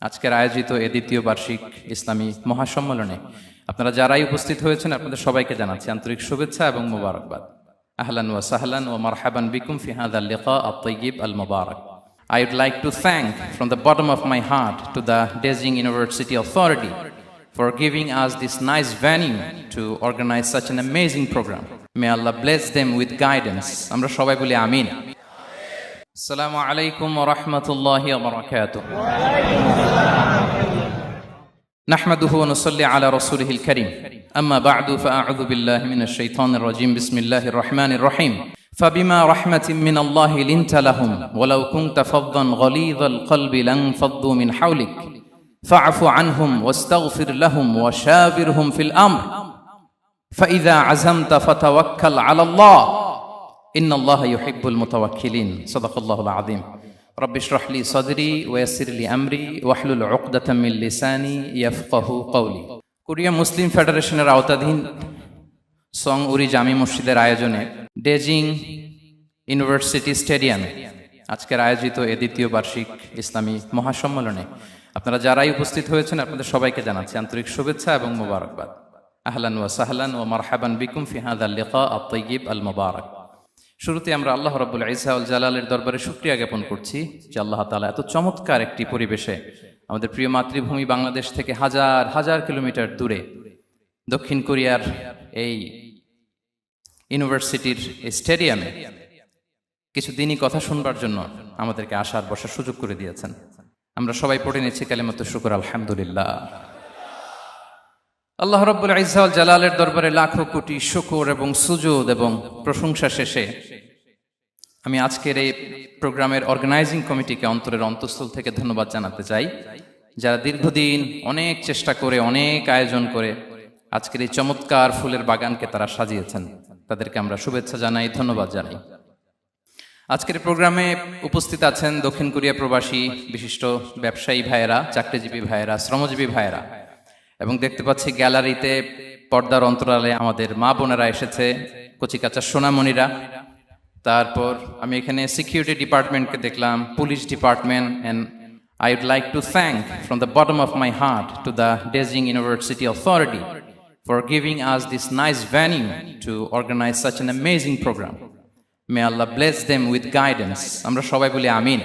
আজকের আয়োজিত এ দ্বিতীয় বার্ষিক ইসলামী মহাসম্মেলনে আপনারা যারাই উপস্থিত হয়েছেন আপনাদের সবাইকে জানাচ্ছি আন্তরিক শুভেচ্ছা এবং মোবারকবাদ। আহলান ওয়া সাহলান ওয়া মারহাবান বিকুম ফি হাযাল লিকা আত-তাইয়্যিব আল-মুবারাক। I would like to thank from the bottom of my heart to the Dezhing University Authority for giving us this nice venue to organize such an amazing program. May Allah bless them with guidance. Amra shobai boli amin. Assalamu alaikum wa rahmatullahi wa barakatuh. نحمده ونصلي على رسوله الكريم أما بعد فأعوذ بالله من الشيطان الرجيم بسم الله الرحمن الرحيم فبما رحمة من الله لنت لهم ولو كنت فظا غليظ القلب لانفضوا من حولك فاعف عنهم واستغفر لهم وشاورهم في الأمر فإذا عزمت فتوكل على الله إن الله يحب المتوكلين صدق الله العظيم رب اشرح لي صدري ويسر لي أمري واحلل عقدة من لساني يفقه قولي Korea মুসলিম ফেডারেশনের আওতাধীন song উরি জামি মসজিদের আয়োজনে ডেজিং university স্টেডিয়ামে আজকের আয়োজিত এ দ্বিতীয় বার্ষিক ইসলামী মহাসম্মেলনে আপনারা যারাই উপস্থিত হয়েছেন আপনাদের সবাইকে জানাচ্ছি আন্তরিক শুভেচ্ছা এবং মোবারকবাদ। আহলান ওয়া সাহলান ওয়া মারহাবান বিকুম ফি হাযাল লিকা আত-তাইয়্যিব আল-মুবারাক। শুরুতে আমরা আল্লাহ রাব্বুল ইজ্জা ওয়াল জালালের দরবারে শুকরিয়া জ্ঞাপন করছি যে আল্লাহ তাআলা এত চমৎকার একটি পরিবেশে আমাদের প্রিয় মাতৃভূমি বাংলাদেশ থেকে হাজার হাজার কিলোমিটার দূরে দক্ষিণ কোরিয়ার এই ইউনিভার্সিটির স্টেডিয়ামে কিছু দিনই কথা শুনবার জন্য আমাদেরকে আসার বসার সুযোগ করে দিয়েছেন। আমরা সবাই পড়ে নিচ্ছি কালিমাতু শুকর আলহামদুলিল্লাহ। আল্লাহ রাব্বুল ইজ্জা ওয়াল জালালের দরবারে লাখো কোটি শুকর এবং সুজুদ এবং প্রশংসা শেষে আমি আজকের এই প্রোগ্রামের অর্গানাইজিং কমিটিকে অন্তরের অন্তঃস্থল থেকে ধন্যবাদ জানাতে চাই, যারা দীর্ঘদিন অনেক চেষ্টা করে অনেক আয়োজন করে আজকের এই চমৎকার ফুলের বাগানকে তারা সাজিয়েছেন। তাদেরকে আমরা শুভেচ্ছা জানাই, ধন্যবাদ জানাই। আজকের প্রোগ্রামে উপস্থিত আছেন দক্ষিণ কোরিয়া প্রবাসী বিশিষ্ট ব্যবসায়ী ভাইয়েরা, চাকরিজীবী ভাইয়েরা, শ্রমজীবী ভাইয়েরা, এবং দেখতে পাচ্ছি গ্যালারিতে পর্দার অন্তরালে আমাদের মা বোনেরা এসেছে, কচিকাচা সোনামণিরা। তারপর আমি এখানে সিকিউরিটি ডিপার্টমেন্টকে দেখলাম, police department, and I would like to thank from the bottom of my heart to the Dezhing University Authority for giving us this nice venue to organize such an amazing program. May Allah bless them with guidance. Amra shobai boli amin.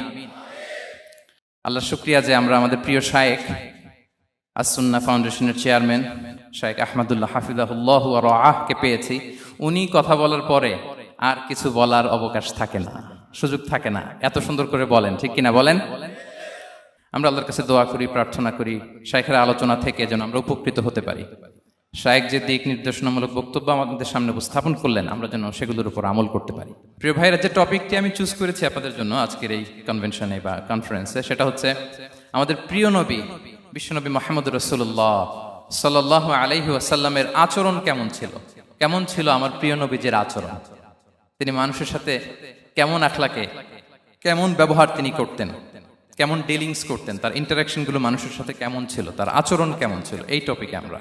Allah shukriya je amra amader priyo shaykh as-Sunnah ফাউন্ডেশনের chairman শাইখ আহমদুল্লাহ হাফিজাহুল্লাহ ওয়া রাআহ কে পেয়েছি। উনি কথা বলার পরে আর কিছু বলার অবকাশ থাকে না, সুযোগ থাকে না, এত সুন্দর করে বলেন, ঠিক কিনা বলেন? আমরা আল্লাহর কাছে দোয়া করি, প্রার্থনা করি শাইখের আলোচনা থেকে যেন আমরা উপকৃত হতে পারি। শাইখ যে দিক নির্দেশনামূলক বক্তব্য আমাদের সামনে উপস্থাপন করলেন আমরা যেন সেগুলোর উপর আমল করতে পারি। প্রিয় ভাইরা, যে টপিকটি আমি চুজ করেছি আপনাদের জন্য আজকের এই কনভেনশনে বা কনফারেন্সে, সেটা হচ্ছে আমাদের প্রিয় নবী বিশ্বনবী মুহাম্মদ রাসূলুল্লাহ সাল্লাল্লাহু আলাইহি ওয়াসাল্লামের আচরণ কেমন ছিল। কেমন ছিল আমার প্রিয় নবীজির আচরণ? তিনি মানুষের সাথে কেমন আখলাকে, কেমন ব্যবহার তিনি করতেন, কেমন ডিলিংস করতেন, তার ইন্টারাকশনগুলো মানুষের সাথে কেমন ছিল, তার আচরণ কেমন ছিল, এই টপিকে আমরা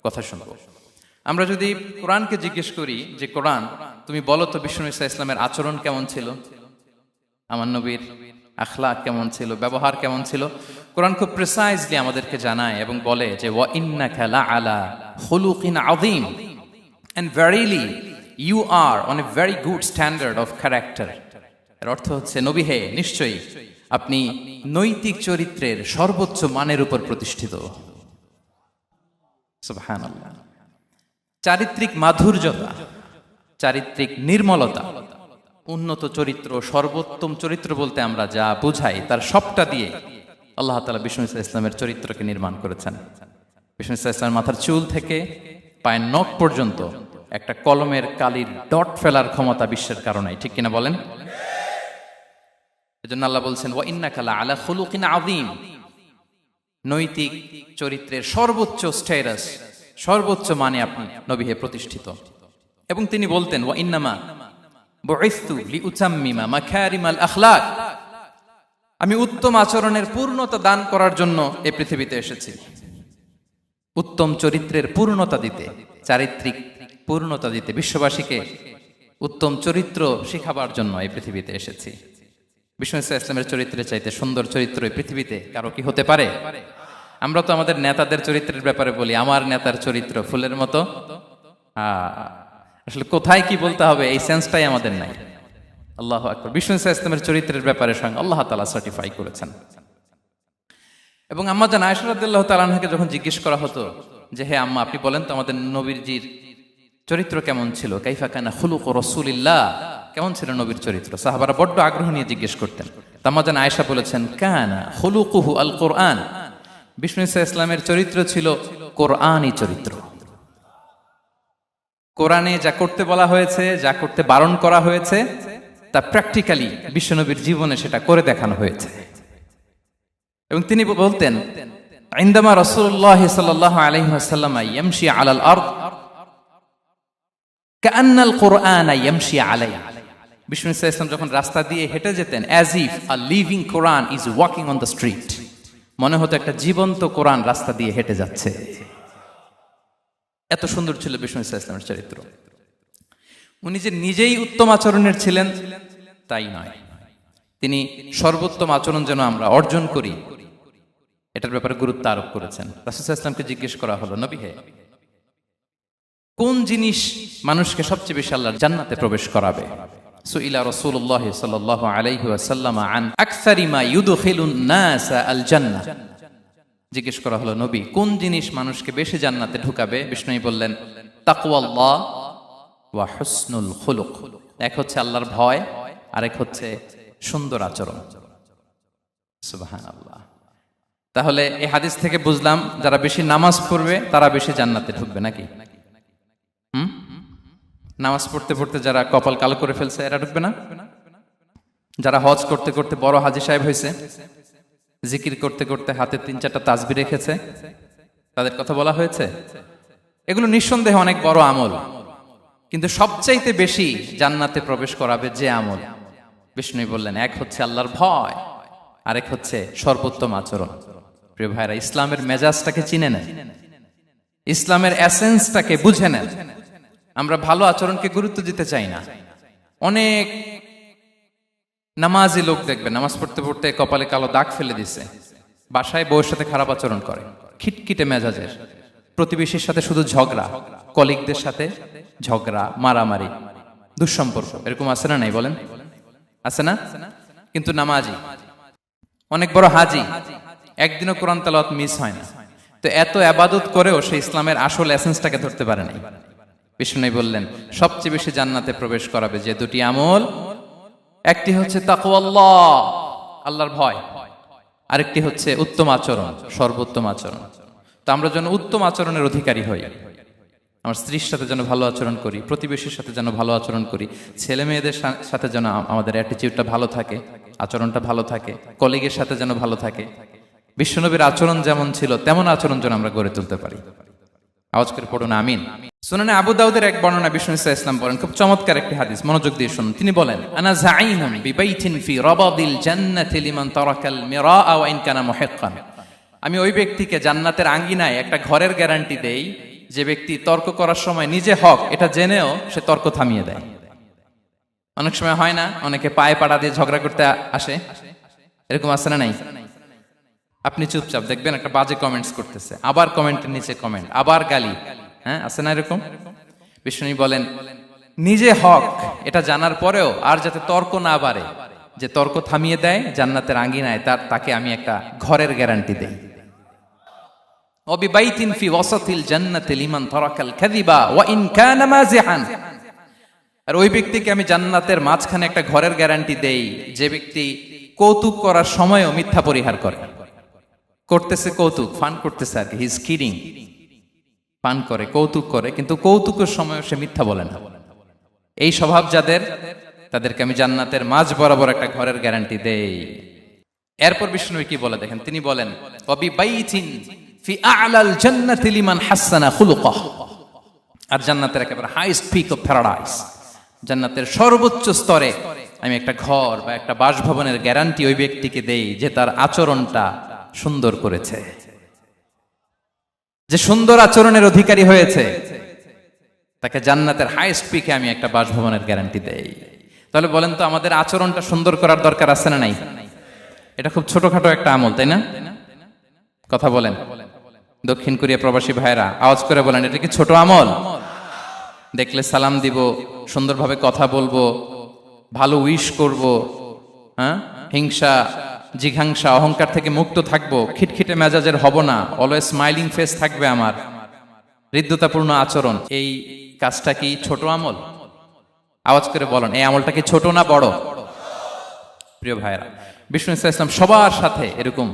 কথা শুনবো। আমরা যদি কোরআনকে জিজ্ঞেস করি যে কোরআন তুমি বলো তো বিশ্বনবী সাল্লাল্লাহু আলাইহি ওয়াসাল্লামের আচরণ কেমন ছিল, আমার নবীর আখলাক কেমন ছিল, ব্যবহার কেমন ছিল, কোরআন খুব প্রিসাইজলি আমাদেরকে জানায় এবং বলে যে ওয়া ইন্নাকা লাআলা খুলুকিন আযীম, and verily you are on a very good standard of character. এর অর্থ হচ্ছে নবী হে, নিশ্চয়ই আপনি নৈতিক চরিত্রের সর্বোচ্চ মানের উপর প্রতিষ্ঠিত। সুবহানাল্লাহ। চারিত্রিক মাধুর্যতা, চারিত্রিক নির্মলতা, উন্নত চরিত্র, সর্বোত্তম চরিত্র বলতে আমরা যা বুঝাই তার সবটা দিয়ে আল্লাহ তাআলা বিষ্ণু ইসলামের চরিত্রকে নির্মাণ করেছেন। বিষ্ণু ইসলামের মাথার চুল থেকে পায়ের নখ পর্যন্ত একটা কলমের কালির ডট ফেলার ক্ষমতা বিশ্বের কারণে, ঠিক কিনা বলেন? এজন্য আল্লাহ বলছেন ওয়া ইন্নাকা লাআলা খুলুকিন আযীম, নৈতিক চরিত্রের সর্বোচ্চ স্ট্যাটাস, সর্বোচ্চ মানে আপনি নবী হে প্রতিষ্ঠিত। এবং তিনি বলতেন ওয়া ইন্নামা বুইসতু লিউতাম্মিমা মাকারিমাল আখলাক, আমি উত্তম আচরণের পূর্ণতা দান করার জন্য এই পৃথিবীতে এসেছি, উত্তম চরিত্রের পূর্ণতা দিতে, চারিত্রিক পূর্ণতা দিতে, বিশ্ববাসীকে উত্তম চরিত্র শিখাবার জন্য এই পৃথিবীতে এসেছি। বিষ্ণু ইসলামের চরিত্রের চাইতে সুন্দর চরিত্র এই পৃথিবীতে কারো কি হতে পারে? আমরা তো আমাদের নেতাদের চরিত্রের ব্যাপারে বলি, আমার নেতার চরিত্র ফুলের মতো। আসলে কোথায় কি বলতে হবে এই সেন্সটাই আমাদের নাই। আল্লাহু আকবার। বিষ্ণু ইসলামের চরিত্রের ব্যাপারে স্বয়ং আল্লাহ তাআলা সার্টিফাই করেছেন। এবং আম্মা জান আয়েশা রাদিয়াল্লাহু তাআলা আনহাকে যখন জিজ্ঞেস করা হতো যে হে আম্মা, আপনি বলেন তো আমাদের নবীজির চরিত্র কেমন ছিল, কাইফা কানা খুলুকু রাসূলিল্লাহ, কেমন ছিল নবীর চরিত্র, সাহাবারা বড্ড আগ্রহ নিয়ে জিজ্ঞেস করতেন। আম্মা জান আয়েশা বলেছেন কানা খুলুকুহু আল কোরআন, বিষ্ণু ইসলামের চরিত্র ছিল কোরআনী চরিত্র। কোরআনে যা করতে বলা হয়েছে, যা করতে বারণ করা হয়েছে, তা প্র্যাকটিক্যালি বিশ্বনবীর জীবনে সেটা করে দেখানো হয়েছে। এবং তিনি বলতেন ইনদামা রাসূলুল্লাহ সাল্লাল্লাহু আলাইহি ওয়াসাল্লাম ইয়ামশি আলাল আরদ কাআন্নাল কুরআন ইয়ামশি আলাইহি, বিষ্ণু ইসলাম যখন রাস্তা দিয়ে হেঁটে যেতেন as if a living Quran is walking on the street, মনে হতো একটা জীবন্ত কোরআন রাস্তা দিয়ে হেঁটে যাচ্ছে। এত সুন্দর ছিল বিষ্ণু ইসলামের চরিত্র। উনি যে নিজেই উত্তম আচরণের ছিলেন তাই নয়, তিনি সর্বোত্তম আচরণ যেন আমরা অর্জন করি এটার ব্যাপারে গুরুত্ব আরোপ করেছেন। রাসূল সাল্লাল্লাহু আলাইহি ওয়াসাল্লামকে জিজ্ঞেস করা হলো, নবী হে, কোন জিনিস মানুষকে সবচেয়ে বেশি আল্লাহর জান্নাতে প্রবেশ করাবে? সুইলা রাসূলুল্লাহ সাল্লাল্লাহু আলাইহি ওয়াসাল্লাম আন আকসারি মা ইউদখিলুন নাস আল জান্নাহ, জিজ্ঞেস করা হলো নবী কোন জিনিস মানুষকে বেশি জান্নাতে ঢুকাবে? বিষ্ণু বললেন তাকওয়াল্লাহ ওয়া হুসনুল খুলুক, এক হচ্ছে আল্লাহর ভয়, আরেক হচ্ছে সুন্দর আচরণ। সুবহানাল্লাহ। তাহলে এই হাদিস থেকে বুঝলাম যারা বেশি নামাজ পড়বে তারা বেশি জান্নাতে ঢুকবে নাকি? নামাজ পড়তে পড়তে যারা কপাল কালো করে ফেলছে এরা ঢুকবে না? যারা হজ করতে করতে বড় হাজী সাহেব হয়েছে, জিকির করতে করতে হাতে 3-4টা তাসবিহ রেখেছে, তাদের কথা বলা হয়েছে? এগুলো নিঃসন্দেহে অনেক বড় আমল, কিন্তু সবচাইতে বেশি জান্নাতে প্রবেশ করাবে যে আমল, বিষ্ণু বললেন এক হচ্ছে আল্লাহর ভয়, আরেক হচ্ছে সর্বোত্তম আচরণ। প্রিয় ভাইরা, ইসলামের মেজাজটাকে চিনে নেন, ইসলামের এসেন্সটাকে বুঝে নেন। আমরা ভালো আচরণকে গুরুত্ব দিতে চাই না। অনেক নামাজি লোক দেখবেন নামাজ পড়তে পড়তে কপালে কালো দাগ ফেলে দিছে, বাসায় বউয়ের সাথে খারাপ আচরণ করে, খিটখিটে মেজাজের, প্রতিবেশীর সাথে শুধু ঝগড়া, কলিগদের সাথে ঝগড়া, মারামারি, দুঃসম্পর্ক, এরকম আছে না নাই বলেন? আছে না? কিন্তু নামাজি, অনেক বড় হাজি, একদিনও কোরআন তেলাওয়াত মিস হয় না, তো এত ইবাদত করেও সে ইসলামের আসল এসেন্সটাকে ধরতে পারে নাই। বিষ্ণু বললেন সবচেয়ে বেশি জান্নাতে প্রবেশ করাবে যে দুটি আমল, একটি হচ্ছে তাকওয়াল্লাহ, আল্লাহর ভয়, আরেকটি হচ্ছে উত্তম আচরণ, সর্বোত্তম আচরণ। তো আমরা যেন উত্তম আচরণের অধিকারী হই, আমার স্ত্রীর সাথে যেন ভালো আচরণ করি, প্রতিবেশীর সাথে যেন ভালো আচরণ করি, ছেলে মেয়েদের সাথে যেন আমাদের অ্যাটিটিউডটা ভালো থাকে, আচরণটা ভালো থাকে, কলিগের সাথে যেন ভালো থাকে। বিশ্বনবীর আচরণ যেমন ছিল তেমন আচরণ যেন আমরা গড়ে তুলতে পারি। আওয়াজ করে পড়ুন আমিন। সুনানে আবু দাউদের এক বর্ণনা বিষ্ণু ইসলাম বলেন, খুব চমৎকার একটি হাদিস, মনোযোগ দিয়ে শুনুন। তিনি বলেন আনা যাঈনুন বিবাইতিন ফি রাবাদিল জান্নাতি লিমান তারাকাল মিরাআ ওয়া ইন কানা মুহিক্কান, আমি ওই ব্যক্তিকে জান্নাতের আঙ্গিনায় একটা ঘরের গ্যারান্টি দেই যে ব্যক্তি তর্ক করার সময় নিজে হক এটা জেনেও সে তর্ক থামিয়ে দেয়। অনেক সময় হয় না, অনেকে পায়ে পাড়া দিয়ে ঝগড়া করতে আসে, এরকম আছে না নাই? আপনি চুপচাপ দেখবেন একটা বাজে কমেন্টস করতেছে, আবার কমেন্টের নিচে কমেন্ট, আবার গালি, হ্যাঁ আছে না এরকম? বিষ্ণু বলেন নিজে হক এটা জানার পরেও আর যাতে তর্ক না বাড়ে, যে তর্ক থামিয়ে দেয় জান্নাতের আঙ্গিনায়, তাকে আমি একটা ঘরের গ্যারান্টি দেই। ওয়াবিবাইতিন ফি ওয়াসাতিল জান্নাতি লিমান তারাকাল কাযিবা ওয়া ইন কানা মাযিহান, আর ওই ব্যক্তিকে আমি জান্নাতের মাঝখানে একটা ঘরের গ্যারান্টি দেই যে ব্যক্তি কৌতুক করার সময়ও মিথ্যা পরিহার করে। করতেছে কৌতুক, ফান করতেছে আর কি, হি ইজ কিডিং, পান করে, কৌতুক করে, কিন্তু কৌতুকের সময় সে মিথ্যা বলে না। এই স্বভাব যাদের, তাদেরকে আমি জান্নাতের মাঝ বরাবর একটা ঘরের গ্যারান্টি দেই। এরপর বিষ্ণু কি বলে দেখেন, তিনি বলেন ওয়াবিবাইতিন ফি আ'লাল জান্নাতি লিমান হাসানা খুলুকাহ, আর জান্নাতের একেবারে হাইস্ট পিক অফ প্যারাডাইস, জান্নাতের সর্বোচ্চ স্তরে আমি একটা ঘর বা একটা বাসভবনের গ্যারান্টি ওই ব্যক্তিকে দেই যে তার আচরণটা সুন্দর করেছে, যে সুন্দর আচরণের অধিকারী হয়েছে, তাকে জান্নাতের হাইস্ট পিকে আমি একটা বাসভবনের গ্যারান্টি দেই। তাহলে বলেন তো আমাদের আচরণটা সুন্দর করার দরকার আছে না নাই? এটা খুব ছোটখাটো একটা আমল, তাই না? কথা বলেন। দক্ষিণ কোরিয়া প্রবাসী ভাইরা আওয়াজ করে বলেন, এটা কি ছোট আমল? দেখলে সালাম দিব, সুন্দরভাবে কথা বলবো, ভালো উইশ করব, হ্যাঁ, হিংসা জিঘাংসা অহংকার থেকে মুক্ত থাকবো, খিটখিটে মেজাজের হব না, অলওয়েজ স্মাইলিং ফেস থাকবে আমার, হৃদ্যতাপূর্ণ আচরণ। এই কাজটা কি ছোট আমল? আওয়াজ করে বলেন, এই আমলটা কি ছোট না বড়? প্রিয় ভাইরা, বিষ্ণু ইসলাম সবার সাথে এরকম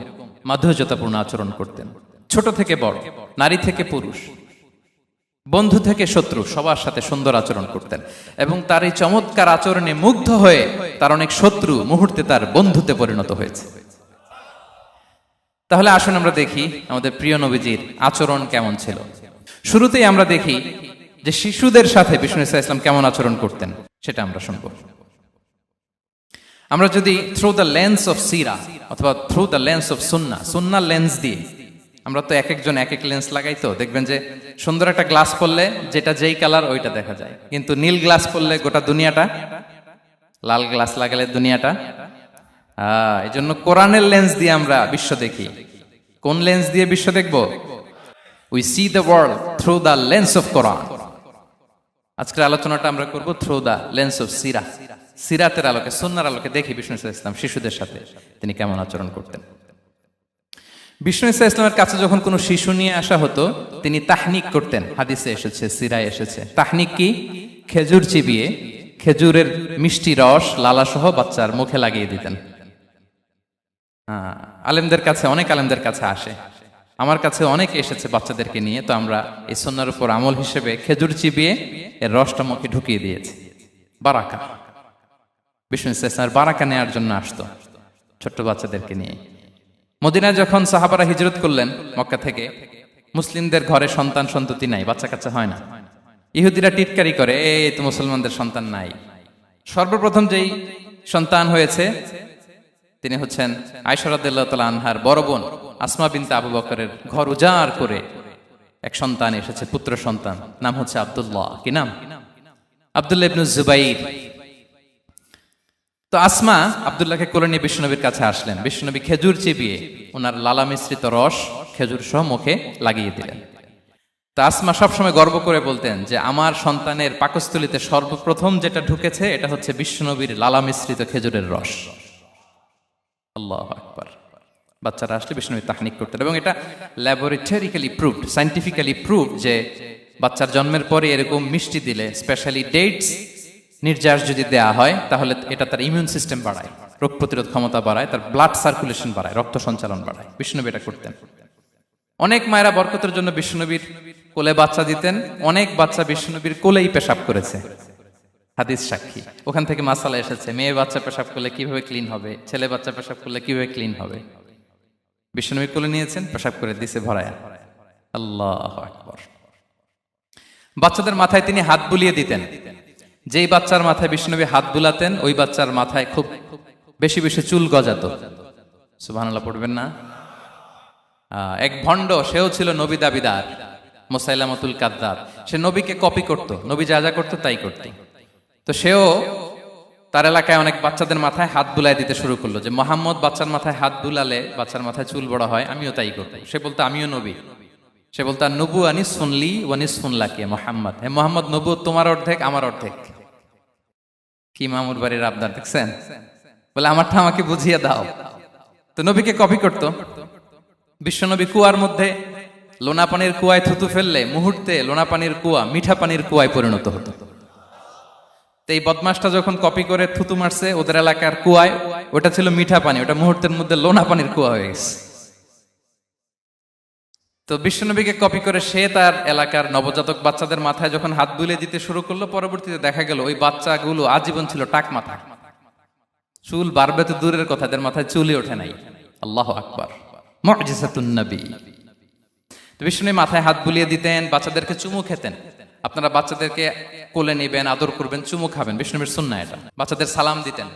মাধুর্যতাপূর্ণ আচরণ করতেন, ছোট থেকে বড়, নারী থেকে পুরুষ, বন্ধু থেকে শত্রু, সবার সাথে সুন্দর আচরণ করতেন। এবং তার এই চমৎকার আচরণে মুগ্ধ হয়ে তার অনেক শত্রু মুহূর্তে তার বন্ধুতে পরিণত হয়েছে। তাহলে আসুন আমরা দেখি আমাদের প্রিয় নবীজির আচরণ কেমন ছিল। শুরুতেই আমরা দেখি যে শিশুদের সাথে বিষ্ণু ইসলাম কেমন আচরণ করতেন, সেটা আমরা শুনবো। আমরা যদি থ্রু দ্য লেন্স অফ সিরা অথবা through the lens of Sunnah lens দিয়ে, আমরা তো এক একজন এক এক লেন্স লাগাই, তো দেখবেন যে সুন্দর একটা গ্লাস পরলে যেটা যেই কালার ওইটা দেখা যায়, কিন্তু নীল গ্লাস পরলে গোটা দুনিয়াটা, লাল গ্লাস লাগালে দুনিয়াটা। এই জন্য কোরআনের লেন্স দিয়ে আমরা বিশ্ব দেখি। কোন লেন্স দিয়ে বিশ্ব দেখব? We see the world through the lens of Quran. আজকের আলোচনাটা আমরা করব থ্রু দ্য লেন্স অফ সিরা, সিরাতের আলোকে, সুন্নাহর আলোকে দেখি বিষ্ণু ইসলাম শিশুদের সাথে তিনি কেমন আচরণ করতেন। বিষ্ণু ইসলামের কাছে যখন কোনো শিশু নিয়ে আসা হতো, তিনি তাহনিক করতেন। হাদিসে এসেছে, সিরায় এসেছে। তাহনিক কি? খেজুর চিবিয়ে খেজুরের মিষ্টি রস লালাসহ বাচ্চার মুখে লাগিয়ে দিতেন। আলেমদের কাছে, অনেক আলেমদের কাছে আসে, আমার কাছে অনেক এসেছে বাচ্চাদেরকে নিয়ে, তো আমরা এই সুন্নাহর উপর আমল হিসেবে খেজুর চিবিয়ে এর রসটা মুখে ঢুকিয়ে দিয়েছি। বারাকা, বিষ্ণু ইসলামের বারাকা নেওয়ার জন্য আসতো ছোট্ট বাচ্চাদেরকে নিয়ে। মদিনায় যখন সাহাবারা হিজরত করলেন মক্কা থেকে, মুসলিমদের ঘরে সন্তান সন্ততি নাই, বাচ্চা কাচ্চা হয় না। ইহুদিরা টিটকারি করে, এই তো মুসলমানদের সন্তান নাই। সর্বপ্রথম যেই সন্তান হয়েছে তিনি হচ্ছেন আয়েশা রাদিয়াল্লাহু তাআলা আনহার বড় বোন আসমা বিনতে আবু বকরের ঘর উজাড় করে এক সন্তান এসেছে, পুত্র সন্তান, নাম হচ্ছে আব্দুল্লাহ। কি নাম? আব্দুল্লাহ ইবনে জুবাইর। তো আসমা আব্দুল্লাহকে কোলে নিয়ে বিশ্বনবীর কাছে আসলেন। বিশ্বনবী খেজুর চিবিয়ে ওনার লালা মিশ্রিত রস খেজুর সহ মুখে লাগিয়ে দিলেন। তো আসমা সবসময় গর্ব করে বলতেন যে আমার সন্তানের পাকস্থলীতে সর্বপ্রথম যেটা ঢুকেছে এটা হচ্ছে বিশ্বনবীর লালা মিশ্রিত খেজুরের রস। আল্লাহু আকবার। বাচ্চারা আসলে বিষ্ণু তাহনিক করতেন, এবং এটা ল্যাবরেটরিক্যালি প্রুভড, সায়েন্টিফিক্যালি প্রুভড যে বাচ্চার জন্মের পরে এরকম মিষ্টি দিলে, স্পেশালি ডেটস নির্যাস যদি দেয়া হয়, তাহলে এটা তার ইমিউন সিস্টেম বাড়ায়, রোগ প্রতিরোধ ক্ষমতা বাড়ায়, তার ব্লাড সার্কুলেশন বাড়ায়, রক্ত সঞ্চালন বাড়ায়। বিষ্ণুনবী এটা করতেন। অনেক মায়েরা বরকতের জন্য বিষ্ণুনবীর কোলে বাচ্চা দিতেন। অনেক বাচ্চা বিষ্ণুনবীর কোলেই পেশাব করেছে, হাদিস সাক্ষী। ওখান থেকে মাসালা এসেছে, মেয়ে বাচ্চা পেশাব করলে কিভাবে ক্লিন হবে, ছেলে বাচ্চা পেশাব করলে কিভাবে ক্লিন হবে। বিষ্ণুনবী কোলে নিয়েছেন, পেশাব করে দিছে ভরায়া। আল্লাহু আকবার। বাচ্চাদের মাথায় তিনি হাত বুলিয়ে দিতেন। যেই বাচ্চার মাথায় বিষ্ণুনবী হাত বুলাতেন, ওই বাচ্চার মাথায় খুব বেশি বেশি চুল গজাতো। সুবহানাল্লাহ পড়বেন না? এক ভণ্ড, সেও ছিল নবী দাবিদার, মুসাইলামাতুল কাদ্দাব। সে নবীকে কপি করত, নবী যা যা করতো তাই করত। তো সেও তার এলাকায় অনেক বাচ্চাদের মাথায় হাত বুলাই দিতে শুরু করলো, যে মোহাম্মদ বাচ্চার মাথায় হাত বুলালে বাচ্চার মাথায় চুল বড় হয়, আমিও তাই করবো। সে বলতো আমিও নবী। সে বলতো নবু আনিস শুনলি ওয়ানিস শুনলাকে মোহাম্মদ, হে মোহাম্মদ, নবু তোমার অর্ধেক আমার অর্ধেক। কি মামুর বাড়ির আবদার দেখছেন? বলে আমারটা আমাকে বুঝিয়ে দাও। তো নবীকে কপি করতো। বিশ্বনবী কুয়ার মধ্যে লোনা পানির কুয়ায় থুতু ফেললে মুহূর্তে লোনা পানির কুয়া মিঠা পানির কুয়ায় পরিণত হতো। তো এই বদমাসটা যখন কপি করে থুতু মারছে ওদের এলাকার কুয়ায়, ওটা ছিল মিঠা পানি, ওটা মুহূর্তের মধ্যে লোনা পানির কুয়া হয়ে গেছে। তো বিশ্বনবীকে কপি করে সে তার এলাকার নবজাতক বাচ্চাদের মাথায় যখন হাত বুলিয়ে দিতে শুরু করলো, পরবর্তীতে দেখা গেল ওই বাচ্চাগুলো আজীবন ছিল টাক মাথা। চুল বাড়বে তো দূরের কথা, এদের মাথায় চুলই ওঠে নাই। আল্লাহু আকবার, মুজিজাতুন নবী। তো বিষ্ণুনবী মাথায় হাত বুলিয়ে দিতেন, বাচ্চাদেরকে চুমু খেতেন। আপনারা বাচ্চাদেরকে কোলে নেবেন, আদর করবেন, চুমু খাবেন, বিষ্ণুনবীর সুন্নাহ এটা। বাচ্চাদের সালাম দিতেন।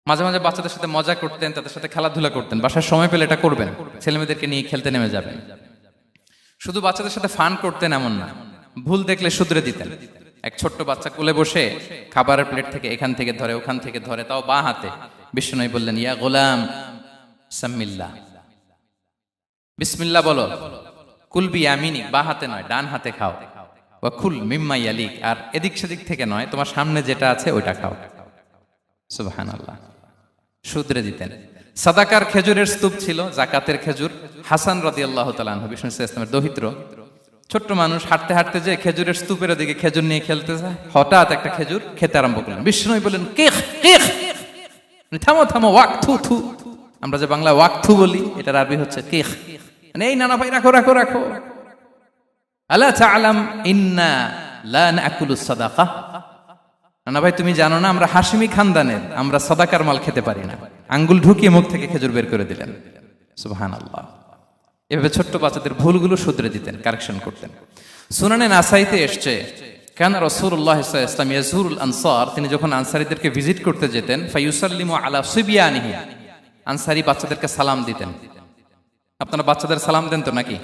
মাঝে মাঝে বাচ্চাদের সাথে মজা করতেন, তাদের সাথে খেলাধুলা করতেন। বাসার সময় পেলে এটা করবেন, ছেলেমেয়েদেরকে নিয়ে খেলতে নেমে যাবেন। শুধু বাচ্চাদের সাথে ফান করতেন এমন না, ভুল দেখলে শুধরে দিতেন। এক ছোট্ট বাচ্চা কোলে বসে খাবারের প্লেট থেকে এখান থেকে ধরে ওখান থেকে ধরে, তাও বাঁ হাতে। বিষ্ণু বললেন, ইয়া গোলাম সাম্মিল্লাহ, বিসমিল্লাহ বলো, কুল বিয়ামিনিক, বাঁ হাতে নয় ডান হাতে খাও, ওয়া কুল মিম্মা ইয়ালিক, আর এদিক সেদিক থেকে নয়, তোমার সামনে যেটা আছে ওইটা খাও। সুবহানাল্লাহ। শুধরে দিতেন। সাদাকার খেজুরের স্তূপ ছিল, জাকাতের খেজুর। হাসান রাদিয়াল্লাহু তাআলা আনহু, বিষ্ণু ইসলামের দহিত্র, ছোট্ট মানুষ, হাঁটতে হাঁটতে যে খেজুরের স্তূপের দিকে খেজুর নিয়ে খেলতে যায়, হঠাৎ একটা খেজুর খেতে আরম্ভ করলেন। বিষ্ণু বললেন, কেখ কেখ, থামো থামো, ওয়াক থু থু। আমরা যে বাংলা ওয়াক থু বলি, এটার আরবি হচ্ছে কেখ। মানে এই নানা ভাই, রাখো রাখো রাখো। আলা তাআলাম ইন্না লা নাকুলুস সাদাকা, নানা ভাই তুমি জানো না আমরা হাশিমি খানদানের, আমরা সাদাকার মাল খেতে পারি না। আঙ্গুল ঢুকিয়ে মুখ থেকে খেজুর বের করে দিলেন। সুবহানাল্লাহ। এভাবে ছোট্ট বাচ্চাদের ভুলগুলো শুধরে দিতেন, কারেকশন করতেন। সুনানে নাসাইতে এসছে, কেন রাসূলুল্লাহ সাল্লাল্লাহু আলাইহি ওয়াসাল্লাম ইয়াজুরুল আনসার, তিনি যখন আনসারীদেরকে ভিজিট করতে যেতেন, ফায়ুসাল্লিমু আলা সিবিয়ানিহি, আনসারী বাচ্চাদেরকে সালাম দিতেন। আপনারা বাচ্চাদের সালাম দেন তো নাকি?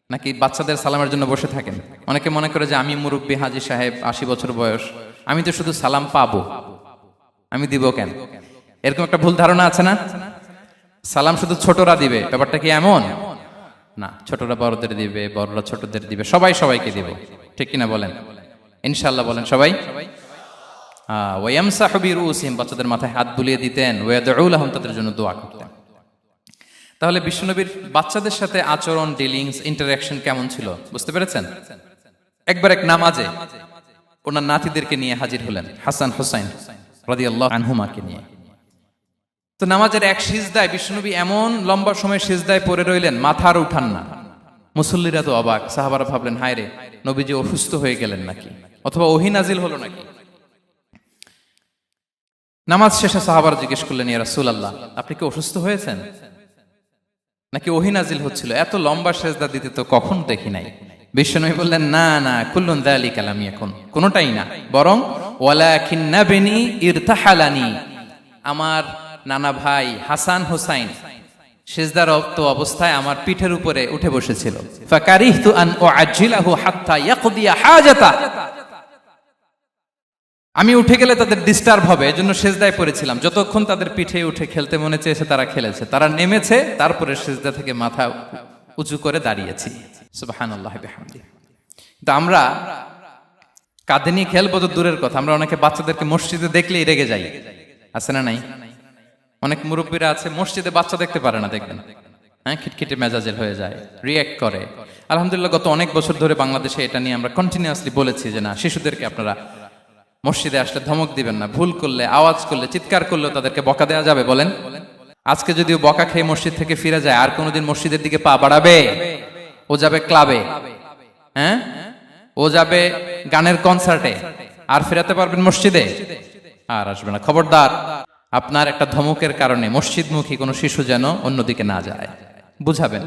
নাকি বাচ্চাদের সালামের জন্য বসে থাকেন? অনেকে মনে করে যে আমি মুরব্বী, হাজী সাহেব, 80 বছর বয়স, আমি তো শুধু সালাম পাবো, আমি দিব কেন? এরকম একটা ভুল ধারণা আছে না? সালাম শুধু ছোটরা দিবে, ব্যাপারটা কি এমন না? ছোটরা বড়দের দিবে, বড়রা ছোটদের দিবে, সবাই সবাইকে দিবে, ঠিক কিনা বলেন? ইনশাআল্লাহ বলেন সবাই। ওয়ায়ামসাহু বিরুসিহিম, বাচ্চাদের মাথায় হাত বুলিয়ে দিতেন। ওয়ায়াদউ লাহুম, তাদের জন্য দোয়া করতেন। তাহলে বিশ্বনবীর বাচ্চাদের সাথে আচরণ, ডিলিংস, ইন্টারঅ্যাকশন কেমন ছিল বুঝতে পেরেছেন? একবার এক নামাজে ওনার নাতিদেরকে নিয়ে হাজির হলেন, হাসান হুসাইন রাদিয়াল্লাহু আনহুমাকে নিয়ে। তো নামাজের এক সিজদায় বিশ্বনবী এমন লম্বা সময় সিজদায় পড়ে রইলেন, মাথা আর উঠান না। মুসল্লিরা তো অবাক, সাহাবারা ভাবলেন, হায় রে, নবীজি অসুস্থ হয়ে গেলেন নাকি, অথবা ওহী নাজিল হলো নাকি। নামাজ শেষে সাহাবারা জিজ্ঞেস করলেন, ইয়া রাসূলুল্লাহ, আপনি কি অসুস্থ হয়েছেন নাকি ওহী নাজিল হচ্ছিল? এত লম্বা সিজদা দিতে তো কখন দেখি নাই। বিশ্বনবী বললেন, না না, কুল্লুন যালিকা লাম ইয়াকুন, কোনটাই না, বরং ওয়ালাকিন নাবনি ইরতাহালানি, আমার নানা ভাই হাসান হুসাইন সিজদারত অবস্থায় আমার পিঠের উপরে উঠে বসেছিল। ফাকারিহতু আন উআজ্জিলাহু হাত্তা ইয়াকদিয়া হাজাতা, আমি উঠে গেলে তাদের ডিস্টার্ব হবে, এজন্য সিজদায় পড়েছিলাম। যতক্ষণ তাদের পিঠে উঠে খেলতে মনে চেয়েছে তারা খেলেছে, তারা নেমেছে, তারপরে সিজদা থেকে মাথা উঁচু করে দাঁড়িয়েছি। সুবহানাল্লাহি বিহামদিহি। কিন্তু আমরা কাঁধে নিয়ে খেলবো তো দূরের কথা, আমরা অনেকে বাচ্চাদেরকে মসজিদে দেখলেই রেগে যাই, আছে না নাই? অনেক মুরব্বীরা আছে মসজিদে বাচ্চা দেখতে পারে না, দেখবেন, হ্যাঁ, খিটখিটে মেজাজের হয়ে যায়, রিয়্যাক্ট করে। আলহামদুলিল্লাহ গত অনেক বছর ধরে বাংলাদেশে এটা নিয়ে আমরা কন্টিনিউয়াসলি বলেছি যে না, শিশুদেরকে আপনারা মসজিদে আসলে ধমক দিবেন না, ভুল করলে, আওয়াজ করলে, চিৎকার করলেও তাদেরকে বকা দেওয়া যাবে? বলেন। আজকে যদিও বকা খেয়ে মসজিদ থেকে ফিরে যায়, আর কোনোদিন মসজিদের দিকে পা বাড়াবে? ও যাবে ক্লাবে, হ্যাঁ, ও যাবে গানের কনসার্টে, আর ফেরাতে পারবেন মসজিদে? আর আসবে না। খবরদার, আপনার একটা ধমকের কারণে মসজিদমুখী কোনো শিশু যেন অন্যদিকে না যায়। বুঝাবেন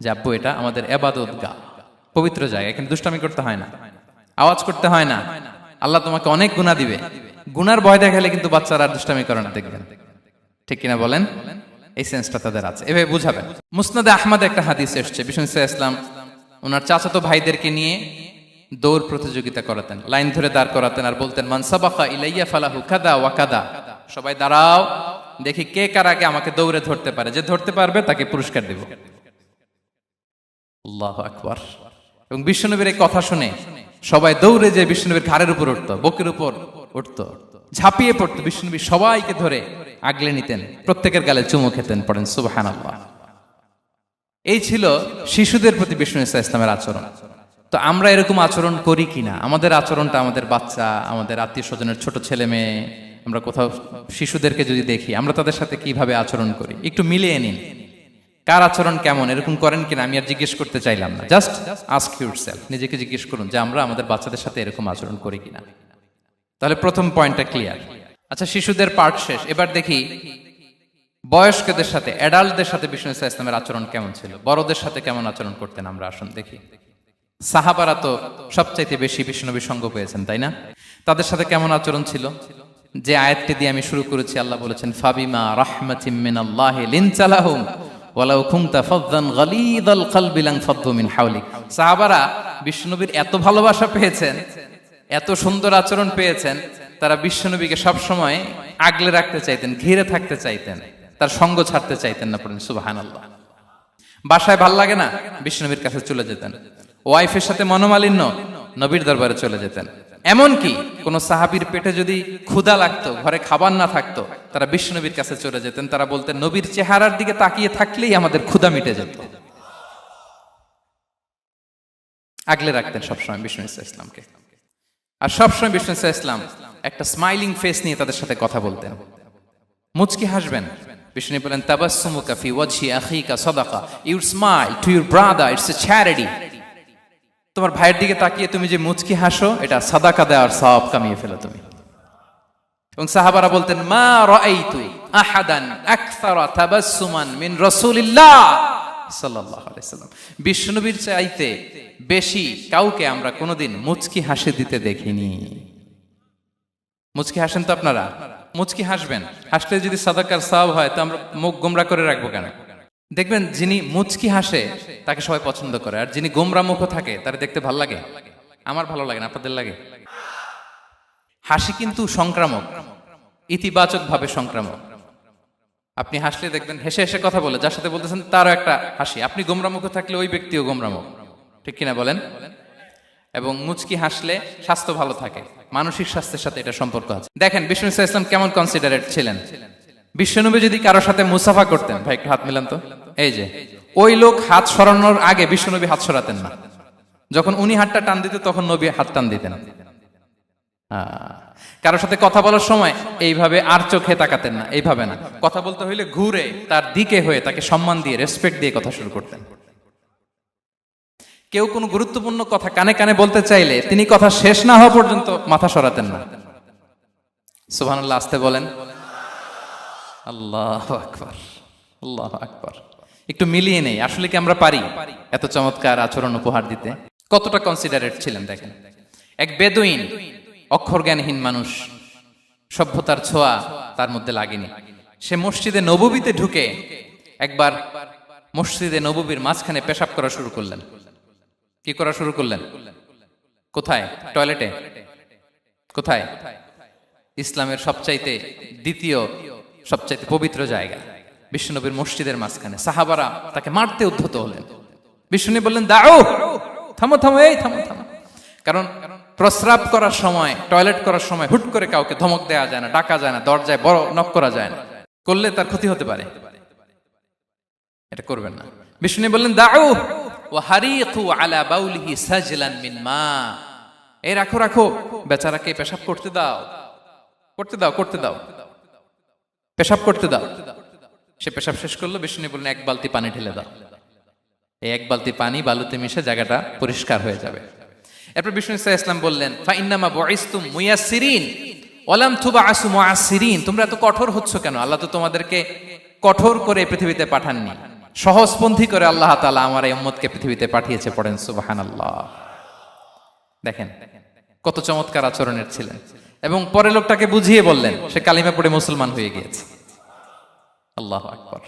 যে আব্বু, এটা আমাদের ইবাদতগাহ, পবিত্র জায়গা, এখানে দুষ্টামি করতে হয় না, আওয়াজ করতে হয় না, আল্লাহ তোমাকে অনেক গুনাহ দিবে। গুনার ভয় দেখালে কিন্তু বাচ্চারা দুষ্টামি করে না, দেখবেন, ঠিক কিনা বলেন? এই সেন্সটা তাদের আছে, এভাবে বুঝাবেন। মুসনাদে আহমদ একটা হাদিস এসছে, বিষ্ণু ইসলাম ওনার চাচাতো ভাইদেরকে নিয়ে দৌড় প্রতিযোগিতা করাতেন, লাইন ধরে দাঁড় করাতেন, আর বলতেন, মান সাবাকা ইলাইয়া ফালাহু কাদা ওয়া কাদা, সবাই দাঁড়াও, দেখি কে কার আগে আমাকে দৌড়ে ধরতে পারে, যে ধরতে পারবে তাকে পুরস্কার দেব। আল্লাহু আকবার। এবং বিশ্বনবীর এই কথা শুনে সবাই দৌড়ে যে বিশ্বনবীর ঘাড়ের উপর উঠতো, বুকের উপর উঠতো, ঝাঁপিয়ে পড়তো। বিশ্বনবী সবাইকে ধরে আগলে নিতেন, প্রত্যেকের গালে চুমু খেতেন। পড়েন সুবহানাল্লাহ। এই ছিল শিশুদের প্রতি বিষ্ণু ইসলামের আচরণ। তো আমরা এরকম আচরণ করি কিনা? আমাদের আচরণটা আমাদের বাচ্চা, আমাদের আত্মীয় স্বজনের ছোট ছেলে মেয়ে, আমরা কোথাও শিশুদেরকে যদি দেখি, আমরা তাদের সাথে কিভাবে আচরণ করি একটু মিলিয়ে নিন। কার আচরণ কেমন, এরকম করেন কিনা আমি আর জিজ্ঞেস করতে চাইলাম না, জাস্ট আস্ক ইউরসেলফ, নিজেকে জিজ্ঞেস করুন যে আমরা আমাদের বাচ্চাদের সাথে এরকম আচরণ করি কিনা। তাহলে প্রথম পয়েন্টটা ক্লিয়ার। আচ্ছা, শিশুদের পার্ট শেষ, এবার দেখি বয়স্কদের সাথে, অ্যাডাল্টদের সাথে বিষ্ণু ইসলামের আচরণ কেমন ছিল, বড়দের সাথে কেমন আচরণ করতেন আমরা। আসুন দেখি। সাহাবারা তো সবচাইতে বেশি বিষ্ণুনবীর সঙ্গ পেয়েছেন, তাই না? তাদের সাথে কেমন আচরণ ছিল? যে আয়াতটি দিয়ে আমি শুরু করেছি, আল্লাহ বলেছেন, ফাবিমা রাহমাতিম মিনাল্লাহি লিনতা লাহুম ওয়ালাউ কুনতা ফাযযান গালিযাল কলবি লানফাদ্দু মিন হাওলিক। সাহাবারা বিষ্ণুনবীর এত ভালোবাসা পেয়েছেন এত সুন্দর আচরণ পেয়েছেন, তারা বিশ্বনবীকে সবসময় আগলে রাখতে চাইতেন, ঘিরে থাকতে চাইতেন, তার সঙ্গ ছাড়তে চাইতেন না। পড়েন সুবহানাল্লাহ। বাসায় ভাল লাগে না, বিশ্বনবীর কাছে চলে যেতেন। ওয়াইফের সাথে মনোমালিন্য, নবীর দরবারে চলে যেতেন। এমনকি কোন সাহাবীর পেটে যদি ক্ষুধা লাগতো, ঘরে খাবার না থাকতো, তারা বিশ্বনবীর কাছে চলে যেতেন। তারা বলতেন, নবীর চেহারার দিকে তাকিয়ে থাকলেই আমাদের ক্ষুধা মিটে যেত। আগলে রাখতেন সবসময় বিষ্ণু ইসলামকে। আর সবসময় বিষ্ণু ইসলাম একটা স্মাইলিং ফেস নিয়ে তাদের সাথে কথা বলতেন, মুচকি হাসবেন। বিষ্ণু বলেন, তাবাসসুমুকা ফি ওয়াজহি আখিকা সাদাকা, your smile to your brother it's a charity. তোমার ভাইয়ের দিকে তাকিয়ে তুমি যে মুচকি হাসো, এটা সাদাকা দেওয়ার সওয়াব কামিয়ে ফেলো তুমি। এবং সাহাবারা বলতেন, মা রাআইতু আহাদান আকসারা তাবাসসুমান মিন রাসূলিল্লাহ সাল্লাল্লাহু আলাইহি ওয়াসাল্লাম। বিশ্বনবীর চাইতে বেশি কাউকে আমরা কোনোদিন মুচকি হাসি দিতে দেখিনি। মুচকি হাসেন তো আপনারা? মুচকি হাসবেন, হাসলে যদি সাদাকার সওয়াব হয়, তো আমরা মুখ গোমরা করে রাখবো কেন? দেখবেন, যিনি মুচকি হাসে তাকে সবাই পছন্দ করে, আর যিনি গোমরা মুখ থাকে তার দেখতে ভালো লাগে। আমার ভালো লাগে না, আপনাদের লাগে? হাসি কিন্তু সংক্রামক, ইতিবাচক ভাবে সংক্রামক। আপনি হাসলে দেখবেন হেসে হেসে কথা বলে, যার সাথে বলতেছেন তারও একটা হাসি। আপনি গোমরা মুখ থাকলে ওই ব্যক্তিও গোমরা মুখ, ঠিক কিনা বলেন? এবং মুচকি হাসলে স্বাস্থ্য ভালো থাকে, মানসিক স্বাস্থ্যের সাথে এটা সম্পর্ক আছে। দেখেন বিষ্ণু ইসলাম কেমন কনসিডারেট ছিলেন। বিশ্বনবী যদি কারোর সাথে মুসাফা করতেন, ভাই একটু হাত মিলান তো, এই যে ওই লোক হাত সরানোর আগে বিশ্বনবী হাত সরাতেন না। যখন উনি হাতটা টান দিতেন, তখন নবী হাত টান দিতেন। কারোর সাথে কথা বলার সময় এইভাবে আর চোখে তাকাতেন না, এইভাবে না। কথা বলতে হইলে ঘুরে তার দিকে হয়ে তাকে সম্মান দিয়ে, রেসপেক্ট দিয়ে কথা শুরু করতেন। কেউ কোনো গুরুত্বপূর্ণ কথা কানে কানে বলতে চাইলে তিনি কথা শেষ না হওয়া পর্যন্ত মাথা সরাতেন না। সুবহানাল্লাহ, আসতে বলেন। আল্লাহু আকবার, আল্লাহু আকবার। একটু মিলিয়ে নেই, আসলে কি আমরা পারি এত চমৎকার আচরণ উপহার দিতে? কতটা কনসিডারেট ছিলেন দেখেন। এক বেদুইন, অক্ষর জ্ঞানহীন মানুষ, সভ্যতার ছোঁয়া তার মধ্যে লাগেনি। সে মসজিদে নববীতে ঢুকে একবার মসজিদে নববীর মাঝখানে পেশাব করা শুরু করলেন। কি করা শুরু করলেন? কোথায়? টয়লেটে? কোথায়? ইসলামের সবচাইতে দ্বিতীয় সবচাইতে পবিত্র জায়গা, বিশ্বনবীর মসজিদের মাঝখানে। সাহাবারা তাকে মারতে উদ্ধত হলেন। বিশ্বনবী বললেন, দাও, থামো থামো, এই থামো থামো। কারণ প্রস্রাব করার সময়, টয়লেট করার সময় হুট করে কাউকে ধমক দেওয়া যায় না, ডাকা যায় না, দরজায় বড় নক করা যায় না, করলে তার ক্ষতি হতে পারে, এটা করবেন না। বিষ্ণু বললেন, দাউ ওয়া হারিকু আলা বাউলিহি সাজলান মিন মা। এই রাখো রাখো, বেচারাকে পেশাব করতে দাও, করতে দাও, করতে দাও, পেশাব করতে দাও। সে পেশাব শেষ করলো। বিষ্ণু বললেন, এক বালতি পানি ঢেলে দাও। এই এক বালতি পানি বালুতে মিশে জায়গাটা পরিষ্কার হয়ে যাবে। এরপর বিষ্ণু ইসলাম বললেন, ফাইন্নামা বুইসতুম মুয়াসসিরিন ওয়া লাম তুবআসু মুআসসিরিন। তোমরা এত কঠোর হচ্ছ কেন? আল্লাহ তো তোমাদেরকে কঠোর করে পৃথিবীতে পাঠাননি, সহজপন্থী করে আল্লাহ তাআলা আমার এই উম্মতকে পৃথিবীতে পাঠিয়েছে। পড়েন সুবহানাল্লাহ। দেখেন কত চমৎকার আচরণের ছিলেন। এবং পরে লোকটাকে বুঝিয়ে বললেন, সে কালিমা পড়ে মুসলমান হয়ে গিয়েছে। আল্লাহু আকবার।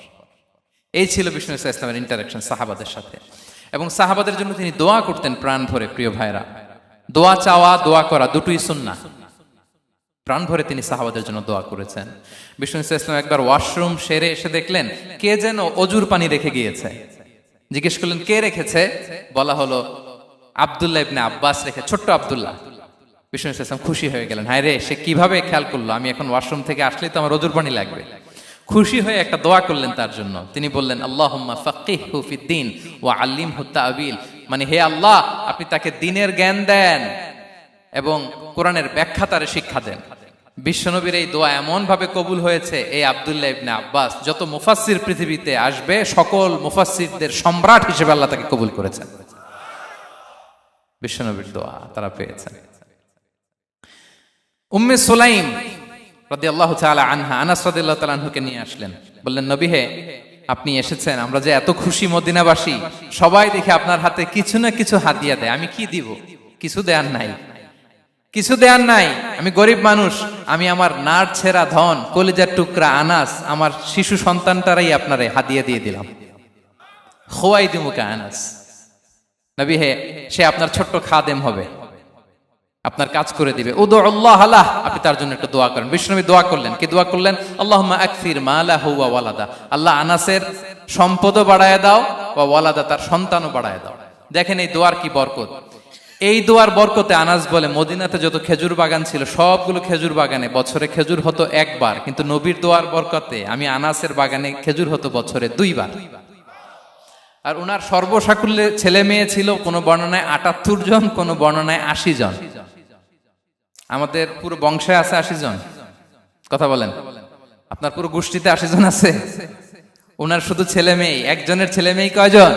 এই ছিল বিষ্ণু ইসলামের ইন্টারাকশন সাহাবাদের সাথে। এবং সাহাবাদের জন্য তিনি দোয়া করতেন প্রাণ ভরে। প্রিয় ভাইরা, দোয়া চাওয়া, দোয়া করা দুটোই সুন্নাহ। প্রাণ ভরে তিনি সাহাবাদের জন্য দোয়া করেছেন। বিষ্ণু ইসলাম একবার ওয়াশরুম সেরে এসে দেখলেন কে যেন অজুর পানি রেখে গিয়েছে। জিজ্ঞেস করলেন, কে রেখেছে? বলা হলো, আব্দুল্লাহ ইবনে আব্বাস রেখে, ছোট্ট আব্দুল্লাহ। বিষ্ণু ইসলাম খুশি হয়ে গেলেন, হায় রে, সে কিভাবে খেয়াল করলো? আমি এখন ওয়াশরুম থেকে আসলেই তো আমার অজুর পানি লাগবে। খুশি হয়ে একটা দোয়া করলেন তার জন্য। তিনি বললেন, আল্লাহুম্মা ফাক্কিহহু ফিদ্দীন ওয়া আল্লিমহু তা'বীল। মানে হে আল্লাহ, আপনি তাকে দ্বীনের জ্ঞান দেন এবং কোরআনের ব্যাখ্যা তারে শিক্ষা দেন। বিশ্বনবীর এই দোয়া এমন ভাবে কবুল হয়েছে, এই আব্দুল্লাহ ইবনে আব্বাস যত মুফাসসির পৃথিবীতে আসবে, সকল মুফাসসিরদের সম্রাট হিসেবে আল্লাহ তাকে কবুল করেছেন। বিশ্বনবীর দোয়া তারা পেয়েছেন। উম্মে সুলাইম রাদিয়াল্লাহু তাআলা আনহা, আনাস রাদিয়াল্লাহু তাআলা আনহুকে নিয়ে আসলেন। বললেন, নবী হে, আপনি এসেছেন, আমরা যে এত খুশি মদিনাবাসী, সবাই দেখে আপনার হাতে কিছু না কিছু হাদিয়া দেয়। আমি কি দিব? কিছু দেয়ার নাই, কিছু দেয়ার নাই। আমি গরিব মানুষ, আমি আমার নার ছেঁড়া ধন, কলিজার টুকরা আনাস, আমার শিশু সন্তানটারাই আপনারে হাদিয়া দিয়ে দিলাম। খুয়াইদুমুকা আনাস। নবী হে, সে আপনার ছোট্ট খাদেম হবে। আপনার কাজ করে দিবে। উদু আল্লাহ আলাহ, আপনি তার জন্য একটু দোয়া করেন। বিশ্বনবী দোয়া করলেন, কি দোয়া করলেন? আল্লাহুম্মা আকসির মালাহু ওয়া ওয়ালাদা, আল্লাহ আনাসের সম্পদও বাড়ায় দাও, ওয়া ওয়ালাদা, তার সন্তানও বাড়ায় দাও। দেখেন এই দোয়ার কি বরকত। এই দোয়ার বরকতে আনাস বলে মদিনাতে যত খেজুর বাগান ছিল সবগুলো খেজুর বাগানে বছরে খেজুর হতো একবার, কিন্তু নবীর দোয়ার বরকতে আমি আনাসের বাগানে খেজুর হতো বছরে 2 বার। আর উনার সর্বসাকুল্যে ছেলে মেয়ে ছিল, কোন বর্ণনায় 78 জন, কোন বর্ণনায় 80 জন। আমাদের পুরো বংশে আছে 80 জন, কথা বলেন। আপনার পুরো গোষ্ঠীতে 80 জন আছে? উনার শুধু ছেলে মেয়ে, একজনের ছেলে মেয়ে কয়জন?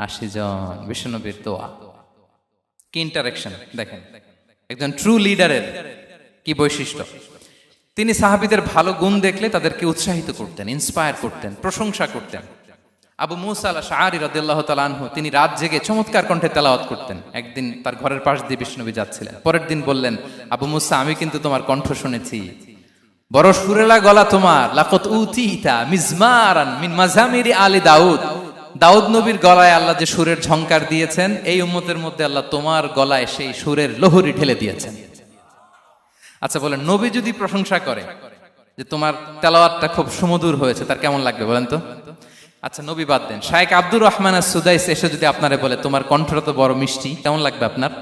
80 জন। বিশ্বনবীর দোয়া কি ইন্টারেকশন দেখেন, একজন ট্রু লিডারের কি বৈশিষ্ট্য। তিনি সাহাবীদের ভালো গুণ দেখলে তাদেরকে উৎসাহিত করতেন, ইন্সপায়ার করতেন, প্রশংসা করতেন। আবু মুসা আল-আশআরী রাদিয়াল্লাহু তাআলা আনহু, তিনি রাত জেগে চমৎকার কণ্ঠে তেলাওয়াত করতেন। একদিন তার ঘরের পাশ দিয়ে বিষ্ণুনবী যাচ্ছিলেন, পরের দিন বললেন, আবু মুসা, আমি কিন্তু তোমার কণ্ঠ শুনেছি, বড় সুরেলা গলা তোমার। লাকাত উতিতা মিজমারান মিন মাজামিরি আলি দাউদ, দাউদ নবীর গলায় আল্লাহ যে সুরের ঝংকার দিয়েছেন, এই উম্মতের মধ্যে আল্লাহ তোমার গলায় সেই সুরের লহরী ঢেলে দিয়েছেন। আচ্ছা বলেন, নবী যদি প্রশংসা করে যে তোমার তেলাওয়াতটা খুব সুমধুর হয়েছে, তার কেমন লাগবে বলেন তো? আচ্ছা নবী বাদ দেন, শায়েখ আব্দুর রহমান আস-সুদাইস এসে যদি আপনারে বলে তোমার কণ্ঠটা তো বড় মিষ্টি, কেমন লাগবে আপনার?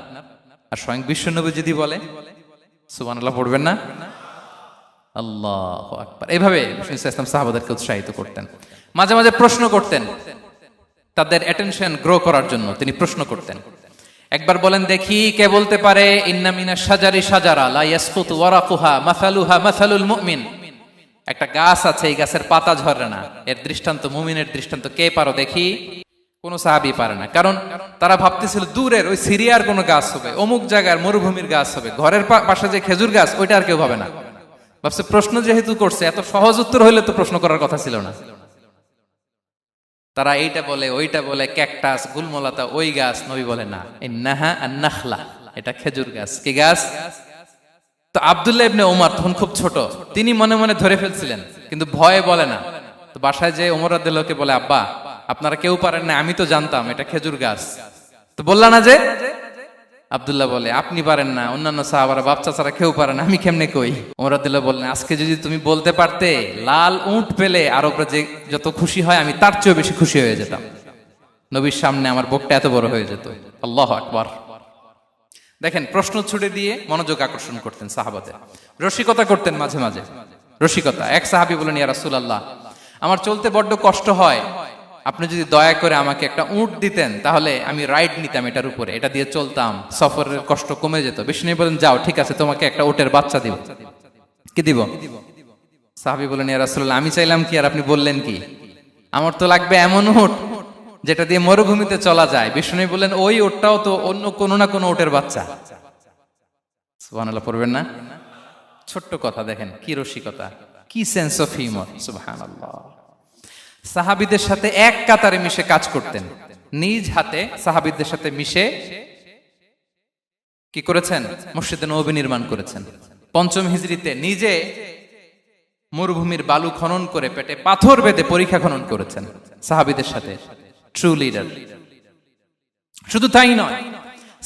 আর স্বয়ং বিশ্বনবী যদি বলে, সুবহানাল্লাহ পড়বেন না? আল্লাহু আকবার। এইভাবে রাসূল সাল্লাল্লাহু আলাইহি ওয়াসাল্লাম সাহাবাদেরকে উৎসাহিত করতেন। মাঝে মাঝে প্রশ্ন করতেন, তাদের অ্যাটেনশন গ্রো করার জন্য তিনি প্রশ্ন করতেন। একবার বলেন দেখি, কে বলতে পারে ইন্না মিনাশ শাজারি শাজারা লা ইয়াসকুতু ওয়ারাকুহা মাসালুহা মাসালুল মুমিন, একটা গাছ আছে, এই গাছের পাতা ঝরে না, এর দৃষ্টান্ত মুমিনের দৃষ্টান্ত। কে পারো দেখি? কোন সাহাবী পারে না, কারণ তারা ভাবতেছিল দূরের ওই সিরিয়ার কোন গাছ হবে, অমুক জায়গার মরুভূমির গাছ হবে, ঘরের পাশে যে খেজুর গাছ ওইটা আর কেউ ভাবে না। ভাবছে প্রশ্ন যেহেতু করছে, এত সহজ উত্তর হইলে তো প্রশ্ন করার কথা ছিল না। তারা এইটা বলে, ওইটা বলে, ক্যাকটাস, গুলমলাতা, ওই গাছ। নবী বলে না, ইন্নাহা আন-নাখলা, এটা খেজুর গাছ। কি গাছ? তো আব্দুল্লাহ ইবনে ওমর তখন খুব ছোট, তিনি মনে মনে ধরে ফেলছিলেন, কিন্তু ভয়ে বলে না। তো বাসায় যে ওমর রাদিয়াল্লাহু আনহু বলে, আব্বা আপনারা কেউ পারেন না, আমি তো জানতাম এটা খেজুর গাছ, তো বললা না যে? আব্দুল্লাহ বলে, আপনি পারেন না, অন্যান্য সাহাবারা বাচ্চা ছাড়া কেউ পারে না, আমি কেমনে কই? ওমর রাদিয়াল্লাহু বললেন, আজকে যদি তুমি বলতে পারতে লাল উট পেলে আরবরা যে যত খুশি হয়, আমি তার চেয়েও বেশি খুশি হয়ে যেতাম। নবীর সামনে আমার বুকটা এত বড় হয়ে যেত। আল্লাহু আকবার। দেখেন, প্রশ্ন ছুড়ে দিয়ে মনোযোগ আকর্ষণ করতেন সাহাবাদের, রসিকতা করতেন মাঝে মাঝে। রসিকতা, এক সাহাবী বলেন, ইয়া রাসূলুল্লাহ, আমার চলতে বড্ড কষ্ট হয়, আপনি যদি দয়া করে আমাকে একটা উট দিতেন, তাহলে আমি রাইড নিতাম এটার উপরে, এটা দিয়ে চলতাম, সফরের কষ্ট কমে যেত। বিষ্ণু বলেন, যাও ঠিক আছে, তোমাকে একটা উটের বাচ্চা দিব। কি দিব? সাহাবী বলেন, ইয়া রাসূলুল্লাহ, আমি চাইলাম কি আর আপনি বললেন কি? আমার তো লাগবে এমন উট যেটা দিয়ে মরুভূমিতে চলা যায়। বিষ্ণু বলেন, ওই উটটাও তো অন্য কোনো না কোনো উটের বাচ্চা। সুবহানাল্লাহ পড়বেন না? ছোট্ট কথা, দেখেন কি রসিকতা, কি সেন্স অফ হিউমার। সুবহানাল্লাহ। সাহাবীদের সাথে এক কাতারে মিশে কাজ করতেন, নিজ হাতে সাহাবীদের সাথে মিশে কি করেছেন? মসজিদে নববী নির্মাণ করেছেন। 5ম হিজরিতে নিজে মরুভূমির বালু খনন করে পেটে পাথর বেঁধে পরীক্ষা খনন করেছেন সাহাবীদের সাথে। True leader. শুধু তাই নয়,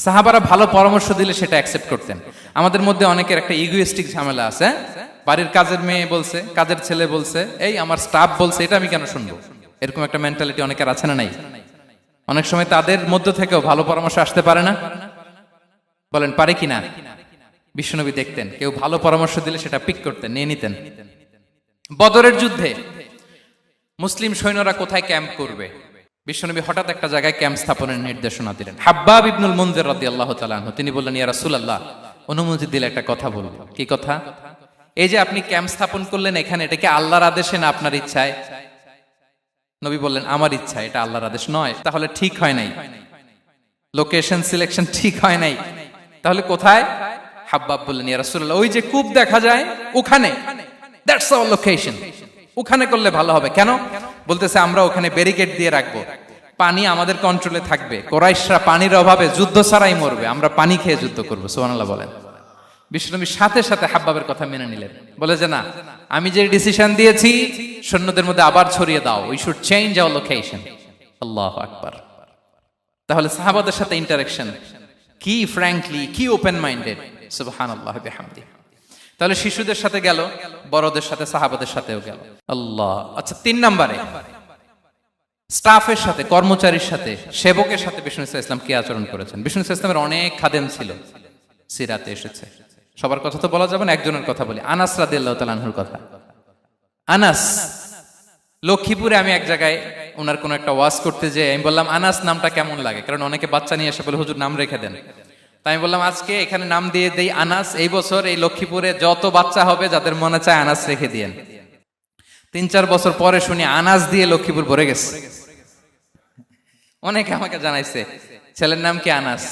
সাহাবারা ভালো পরামর্শ দিলে সেটা অ্যাকসেপ্ট করতেন। আমাদের মধ্যে অনেকের একটা ইগোইস্টিক ঝামেলা আছে, বাড়ির কাজের মেয়ে বলছে, কাজের ছেলে বলছে, এই আমার স্টাফ বলছে, এটা আমি কেন শুনবো? এরকম একটা মেন্টালিটি অনেকের আছে না নাই? অনেক সময় তাদের মধ্য থেকেও ভালো পরামর্শ আসতে পারে না? বলেন পারে কিনা? বিশ্বনবী দেখতেন, কেউ ভালো পরামর্শ দিলে সেটা পিক করতেন, নিয়ে নিতেন। বদরের যুদ্ধে মুসলিম সৈন্যরা কোথায় ক্যাম্প করবে, বিশ্বনবী হঠাৎ একটা জায়গায় ক্যাম্প স্থাপনের নির্দেশনা দিলেন। হাব্বাব ইবনুল মুনজির রাদিয়াল্লাহু তাআলা আনহু, তিনি বললেন, ইয়া রাসূলুল্লাহ, অনুমতি দিলে একটা কথা বলবো। কি কথা? এই যে আপনি ক্যাম্প স্থাপন করলেন এখানে, এটা কি আল্লাহর আদেশে না আপনার ইচ্ছায়? নবী বললেন, আমার ইচ্ছা, এটা আল্লাহর আদেশ নয়। তাহলে ঠিক হয় নাই, লোকেশন সিলেকশন ঠিক হয় নাই। তাহলে কোথায়? হাব্বাব বললেন, ইয়া রাসূলুল্লাহ, ওই যে কূপ দেখা যায় ওখানে, দ্যাটস আওয়ার লোকেশন, ওখানে করলে ভালো হবে। কেন? বলতেছে, আমরা ওখানে ব্যারিকেড দিয়ে রাখবো, পানি আমাদের কন্ট্রোলে থাকবে, কুরাইশরা পানির অভাবে যুদ্ধ ছাড়াই মরবে, আমরা পানি খেয়ে যুদ্ধ করবো। সুবহানাল্লাহ বলেন। বিশ্বনবী সাথে সাথে হাব্বাবের কথা মেনে নিলেন, বলে যে না, আমি যে ডিসিশন দিয়েছি সৈন্যদের মধ্যে আবার ছড়িয়ে দাও, we should change our location. আল্লাহু আকবার। তাহলে সাহাবাদের সাথে ইন্টারেকশন কি ফ্র্যাঙ্কলি, কি ওপেন মাইন্ডেড, সুবহানাল্লাহ বিহামদি। তাহলে শিশুদের সাথে গেল, বড়দের সাথে, সাহাবাদের সাথেও গেল। আল্লাহ। আচ্ছা, 3 নম্বরে স্টাফের সাথে, কর্মচারীর সাথে, সেবকের সাথে বিষ্ণু ইসলাম কি আচরণ করেছেন? বিষ্ণু ইসলামের অনেক খাদেম ছিল, সিরাতে এসেছে। সবার কথা তো বলা যাবে না, একজনের কথা বলি, আনাস রাদিয়াল্লাহু তাআলা আনহুর কথা। আনাস, লক্ষ্মীপুরে আমি এক জায়গায় ওনার কোন একটা ওয়াজ করতে যেয়ে আমি বললাম আনাস নামটা কেমন লাগে, কারণ অনেকে বাচ্চা নিয়ে এসে বলে হুজুর নাম রেখে দেন। তাই আমি বললাম আজকে এখানে নাম দিয়ে দেই আনাস। এই বছর এই লক্ষ্মীপুরে যত বাচ্চা হবে যাদের মনে চায় আনাস রেখে দিয়েন। 3-4 বছর পরে শুনি আনাস দিয়ে লক্ষ্মীপুর ভরে গেছে। অনেকে আমাকে জানাইছে ছেলের নাম কি আনাস,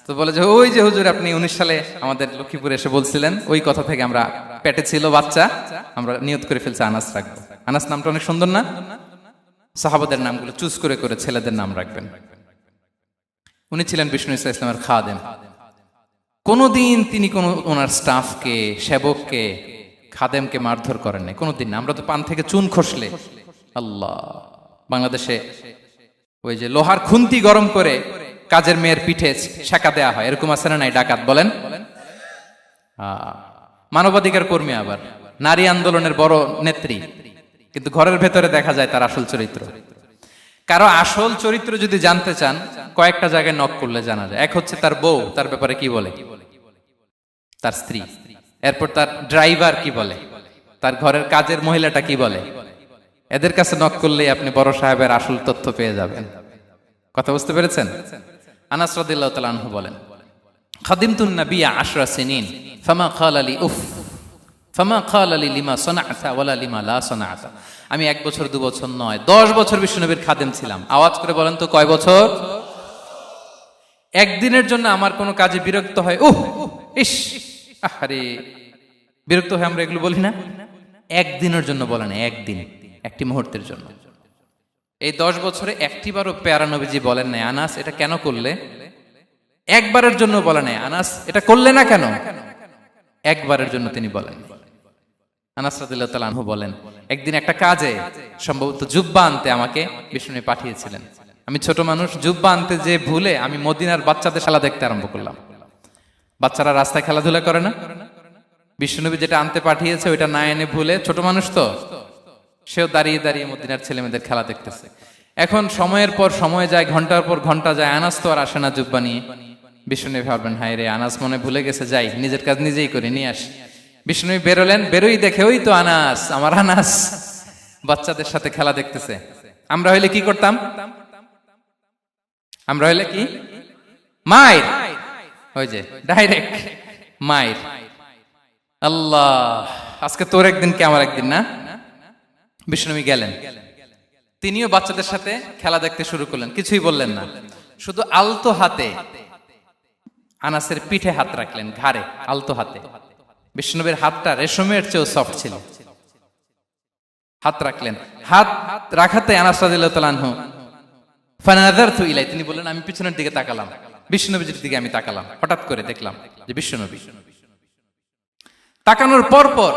তো বলে যে ওই যে হুজুর আপনি 19 সালে আমাদের লক্ষ্মীপুরে এসে বলছিলেন, ওই কথা থেকে আমরা, পেটে ছিল বাচ্চা, আমরা নিয়ত করে ফেলছি আনাস রাখবো। আনাস নামটা অনেক সুন্দর না? সাহাবাদের নামগুলো চুজ করে করে ছেলেদের নাম রাখবেন। উনি ছিলেন বিষ্ণু ইসলামের খাদেম। কোনদিন তিনি কোন ওনার স্টাফকে, সেবককে, খাদেমকে মারধর করেন নাই, কোনদিন না। আমরা তো পান থেকে চুন খসলে, আল্লাহ, বাংলাদেশে ওই যে লোহার খুন্তি গরম করে কাজের মেয়ের পিঠে শেখা দেয়া হয়, এরকম আছে না নাই? ডাকাত বলেন, মানবাধিকার কর্মী, আবার নারী আন্দোলনের বড় নেত্রী, কিন্তু ঘরের ভেতরে দেখা যায় তার আসল চরিত্র। কারো আসল চরিত্র যদি জানতে চান, কয়েকটা জায়গায় নক করলে জানা যায়। এক হচ্ছে তার বউ, তার ব্যাপারে কি বলে, তার স্ত্রী। এরপর তার ড্রাইভার কি বলে, তার ঘরের কাজের মহিলাটা কি বলে। এদের কাছে নক করলেই আপনি বড় সাহেবের আসল তথ্য পেয়ে যাবেন। কথা বুঝতে পেরেছেন? আনাস রাদিয়াল্লাহু তাআলা আনহু বলেন, খাদিমতুন নবিয়্যা 10 সিনিন ফামা ক্বালা লি উফ ফামা ক্বালা লি লিমা সানা'তা ওয়ালা লিমা লা সানা'তা। আমি 1 বছর 2 বছর নয়, 10 বছর বিশ্বনবীর খাদেম ছিলাম। আওয়াজ করে বলেন তো কয় বছর? একদিনের জন্য আমার কোনো কাজে বিরক্ত হয়, ইস, আরে, বিরক্ত হয়, আমরা এগুলো বলি না? একদিনের জন্য বলে না, একদিন, একটি মুহূর্তের জন্য। এই 10 বছরে একটিবারও প্যারা নবীজি বলেন নাই আনাস এটা কেন করলে। একবারের জন্য বলে নাই আনাস এটা করলে না কেন, একবারের জন্য তিনি বলেন। আনাস রাদিয়াল্লাহু তাআলা আনহু বলেন, একদিন একটা কাজে, সম্ভবত জুব্বা আনতে আমাকে বিষ্ণু পাঠিয়েছিলেন। আমি ছোট মানুষ, জুব্বা আনতে যে ভুলে আমি মদিনার বাচ্চাদের খেলা দেখতে আরম্ভ করলাম। বাচ্চারা রাস্তায় খেলাধুলা করে না, বিষ্ণুনবী যেটা আনতে পাঠিয়েছে ওইটা না এনে ভুলে, ছোট মানুষ তো, সেও দাঁড়িয়ে দাঁড়িয়ে মদিনার ছেলেমেয়েদের খেলা দেখতেছে। এখন সময়ের পর সময় যায়, ঘন্টার পর ঘন্টা যায়, আনাস তো আর আসে না জুব্বা নিয়ে। বিষ্ণুনবী ভাবলেন হায় রে, আনাস মনে ভুলে গেছে, যাই নিজের কাজ নিজেই করে নিয়ে আসি। বিষ্ণুনবী বেরোলেন, বেরোই দেখে ওই তো আনাস, আমার আনাস বাচ্চাদের সাথে খেলা দেখতেছে। আমরা হইলে কি করতাম? আমরা হইলে কি? মাইর, ওই যে ডাইরেক্ট মাইর। আল্লাহ, আজকে তোর একদিন কি আমার একদিন না? বিষ্ণুনবী গেলেন, তিনিও বাচ্চাদের সাথে খেলা দেখতে শুরু করলেন, কিছুই বললেন না, শুধু আলতো হাতে আনাসের পিঠে হাত রাখলেন, ঘাড়ে আলতো হাতে। বিষ্ণুনবীর হাতটা রেশমের চেয়েও সফট ছিল। হাত রাখলেন, হাত রাখাতে আনাস রাদিয়াল্লাহু তাআলা আনহু ফানাযারতু ইলাই, তিনি বললেন আমি পিছনের দিকে তাকালাম, বিষ্ণুনবীর দিকে আমি তাকালাম, হঠাৎ করে দেখলাম যে বিষ্ণুনবী। তাকানোর পর পর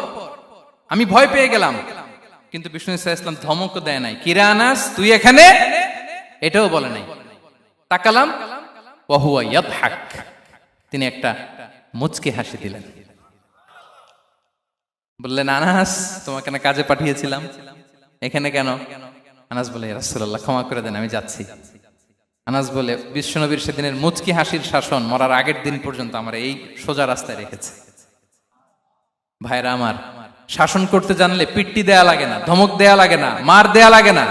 আমি ভয় পেয়ে গেলাম, কিন্তু বিষ্ণু সাল্লাল্লাহু আলাইহি ওয়াসাল্লাম ধমক দেয় নাই, কিরে আনাস তুই এখানে, এটাও বলে নাই। তাকালাম, ওয়া হুয়া ইয়াদহাক, তিনি একটা মুচকি হাসি দিলেন। বললেন আনাস তোমাকে না কাজে পাঠিয়েছিলাম, এখানে কেন? আনাস বলে ইয়া রাসূলুল্লাহ ক্ষমা করে দেন, আমি যাচ্ছি। আনাস বলে বিশ্বনবীর সেদিনের মুচকি হাসির শাসন মরার আগের দিন পর্যন্ত আমার এই সোজা রাস্তায় রেখেছে। ভাইরা আমার, শাসন করতে জানলে পিট্টি দেয়া লাগে না, ধমক দেয়া লাগে না, মার দেয়া লাগে না।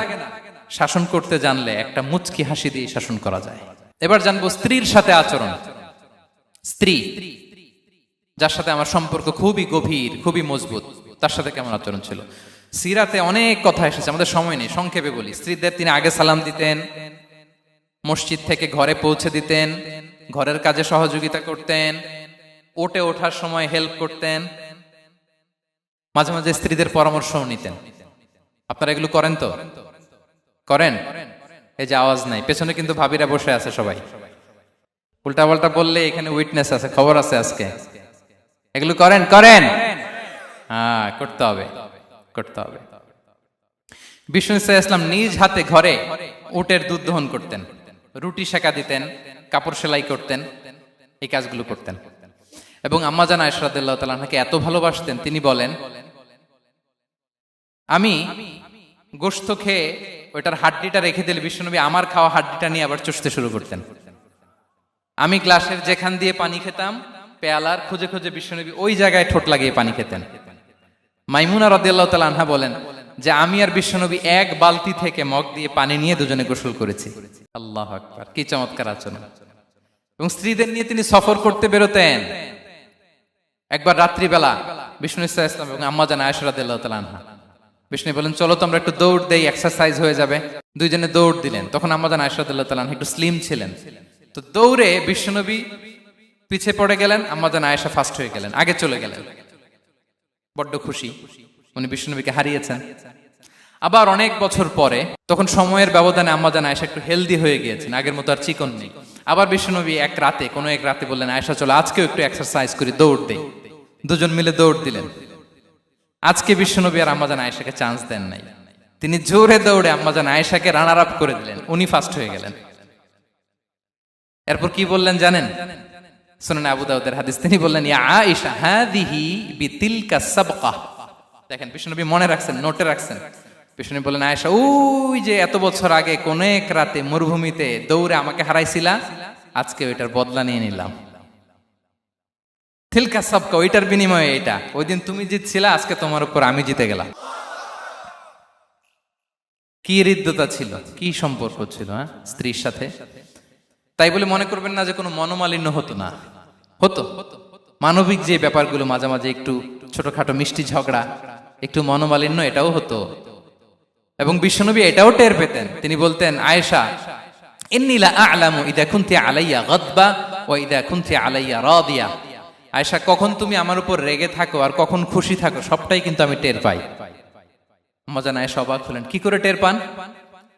শাসন করতে জানলে একটা মুচকি হাসি দিয়ে শাসন করা যায়। এবার জানবো স্ত্রীর সাথে আচরণ। স্ত্রী যার সাথে আমার সম্পর্ক খুবই গভীর, খুবই মজবুত, তার সাথে কেমন আচরণ ছিল। সিরাতে অনেক কথা এসেছে, আমাদের সময় নেই, সংক্ষেপে বলি। স্ত্রীদের তিনি আগে সালাম দিতেন, মসজিদ থেকে ঘরে পৌঁছে দিতেন, ঘরের কাজে সহযোগিতা করতেন, ওঠে ওঠার সময় হেল্প করতেন, মাঝে মাঝে স্ত্রীদের পরামর্শও নিতেন। আপনারা এগুলো করেন তো? করেন? এই যে আওয়াজ নাই, পেছনে কিন্তু ভাবিরা বসে আছে সবাই। উল্টা পাল্টা বললে এখানে উইটনেস আছে, খবর আছে আজকে। এগুলো করেন? করেন? হ্যাঁ, করতে হবে, করতে হবে। বিষ্ণু ইসলাম নিজ হাতে ঘরে উটের দুধ দহন করতেন, রুটি সেকা দিতেন, কাপড় সেলাই করতেন, এই কাজগুলো করতেন। এবং আম্মা জান আয়েশা রাদিয়াল্লাহু তাআলা আনহাকে এত ভালোবাসতেন, তিনি বলেন, আমি গোশত খেয়ে ওইটার হাড্ডিটা রেখে দিলে বিশ্বনবী আমার খাওয়া হাড্ডিটা নিয়ে আবার চষতে শুরু করতেন। আমি গ্লাসের যেখান দিয়ে পানি খেতাম, পেয়ালার খুঁজে খুঁজে বিশ্বনবী ওই জায়গায় ঠোঁট লাগিয়ে পানি খেতেন। মাইমুনা রাদিয়াল্লাহু তাআলা আনহা বলেন যে আমি আর বিশ্বনবী এক বালতি থেকে মগ দিয়ে পানি নিয়ে দুজনে গোসল করেছি। আল্লাহু আকবার, কি চমৎকার আচরণ। এবং স্ত্রীদের নিয়ে তিনি সফর করতে বেরোতেন। একবার রাত্রিবেলা বিষ্ণু ইসলাম এবং আম্মা জান আয়েশা রাদিয়াল্লাহু তাআলা আনহা, বিষ্ণু বলেন চলো তো আমরা একটু দৌড় দেই, এক্সারসাইজ হয়ে যাবে। দুইজনে দৌড় দিলেন। তখন আম্মা জান আয়েশা রাদিয়াল্লাহু তাআলা আনহা একটু স্লিম ছিলেন, তো দৌড়ে বিশ্বনবী পিছে পড়ে গেলেন, আম্মা জান আয়েশা ফার্স্ট হয়ে গেলেন, আগে চলে গেলেন। বড্ড খুশি, উনি বিশ্বনবীকে হারিয়েছেন। আবার অনেক বছর পরে, তখন সময়ের ব্যবধানে আম্মা জান আয়েশা একটু হেলদি হয়ে গিয়েছেন, আগের মতো আর চিকন নেই। আবার বিশ্বনবী কোনো এক রাতে বললেন, আয়েশা চলো আজকেও একটু এক্সারসাইজ করি, দৌড় দেই। দুজন মিলে দৌড় দিলেন। আজকে বিশ্বনবী আর আম্মা জান আয়েশাকে চান্স দেন নাই, তিনি জোরে দৌড়ে আম্মা জান আয়েশাকে রানার আপ করে দিলেন, উনি ফার্স্ট হয়ে গেলেন। এরপর কি বললেন জানেন? সুনানে আবু দাউদের হাদিস, তিনি বললেন, ইয়া আয়েশা হাদিহি বিতিলকা সাবকা। দেখেন বিশ্বনবী মনে রাখছেন, নোটে রাখছেন। বিশ্বনবী বললেন, আয়েশা ওই যে এত বছর আগে কোন এক রাতে মরুভূমিতে দৌড়ে আমাকে হারাইছিলা, আজকে ওইটার বদলা নিয়ে নিলাম। তিলকা সাবকা, ওইটার বিনিময়ে এটা। ওই দিন তুমি জিতছিলা, আজকে তোমার উপর আমি জিতে গেলাম। কি হৃদ্যতা ছিল, কি সম্পর্ক ছিল স্ত্রীর সাথে। তাই বলে মনে করবেন না যে কোনো মনোমালিন্য হতো না, হতো। মানবিক যে ব্যাপারগুলো, মাঝে মাঝে একটু ছোটখাটো মিষ্টি ঝগড়া, একটু মনোমালিন্য, এটাও হতো। এবং বিশ্বনবী এটাও টের পেতেন। তিনি বলতেন, আয়েশা ইন্নী লা আ'লামু ইযা কুনতি আলাইয়া গাদবা ওয়া ইযা কুনতি আলাইয়া রাদিয়া। আয়েশা, কখন তুমি আমার উপর রেগে থাকো আর কখন খুশি থাকো, সবটাই কিন্তু আমি টের পাই। আম্মা জান আয়েশা অবাক হলেন, কি করে টের পান?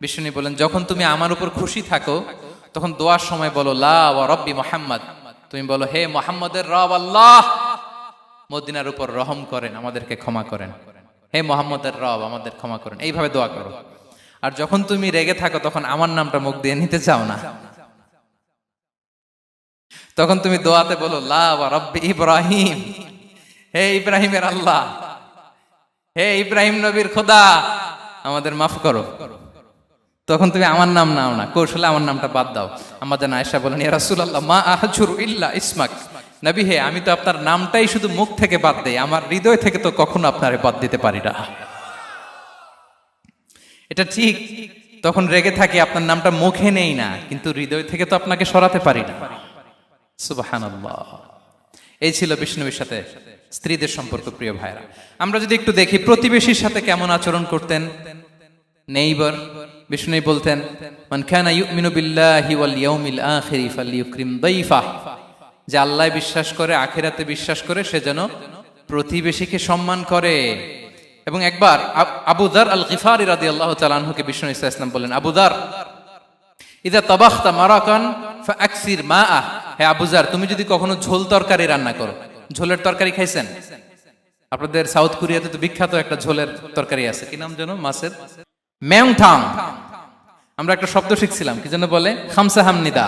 বিশ্বনবী বলেন, যখন তুমি আমার উপর খুশি থাকো তখন দোয়ার সময় বলো লা ওয়া রাব্বি মুহাম্মদ, তুমি বলো হে মুহাম্মদের রব আল্লাহ, মদিনার উপর রহম করেন, আমাদেরকে ক্ষমা করেন। হে মুহাম্মদের রব, আমাদের ক্ষমা করেন, এইভাবে দোয়া করো। আর যখন তুমি রেগে থাকো তখন আমার নামটা মুখ দিয়ে নিতে চাও না, তখন তুমি দোয়াতে বলো লা ওয়া রাব্বি ইব্রাহিম, হে ইব্রাহিমের আল্লাহ, হে ইব্রাহিম নবীর খোদা, আমাদের মাফ করো। তখন তুমি আমার নাম নাও না, কৌশলে আমার নামটা বাদ দাও। আম্মা জান আয়েশা বলেন, ইয়া রাসূলুল্লাহ মা আহজুরু ইল্লা ইসমাক। নবী হে, আমি তো আপনার নামটাই শুধু মুখ থেকে বাদ দেই, আমার হৃদয় থেকে তো কখনো আপনারে বাদ দিতে পারি না। এটা ঠিক, তখন রেগে থাকি, আপনার নামটা মুখে নেই না, কিন্তু হৃদয় থেকে তো আপনাকে সরাতে পারি না। সুবহানাল্লাহ। এই ছিল বিষ্ণুবীর সাথে স্ত্রীদের সম্পর্ক। প্রিয় ভাইরা, আমরা যদি একটু দেখি প্রতিবেশীর সাথে কেমন আচরণ করতেন। নেইবার, বিষ্ণু বলতেন, মান কানা ইউমিনু বিল্লাহি ওয়াল ইয়াউমিল আখিরি ফালইউকরিম দাইফাহ, যে আল্লাহ বিশ্বাস করে, আখিরাতে বিশ্বাস করে, সে যেন প্রতিবেশীকে সম্মান করে। এবং একবার আবু যার আল গিফারি রাদিয়াল্লাহু তাআলা আনহুকে বিষ্ণু ইসা ইসলাম বলেন, আবু যার ইদা তাবাখতা মারাকান ফাআকসির মাআ, হে আবু যার, তুমি যদি কখনো ঝোল তরকারি রান্না করো, ঝোলের তরকারি খাইছেন? আপনাদের সাউথ কোরিয়াতে তো বিখ্যাত একটা ঝোলের তরকারি আছে, কি নাম যেন, মাছের মেংথাং। আমরা একটা শব্দ শিখছিলাম, কি যেন বলে, খামসা হামনিদা।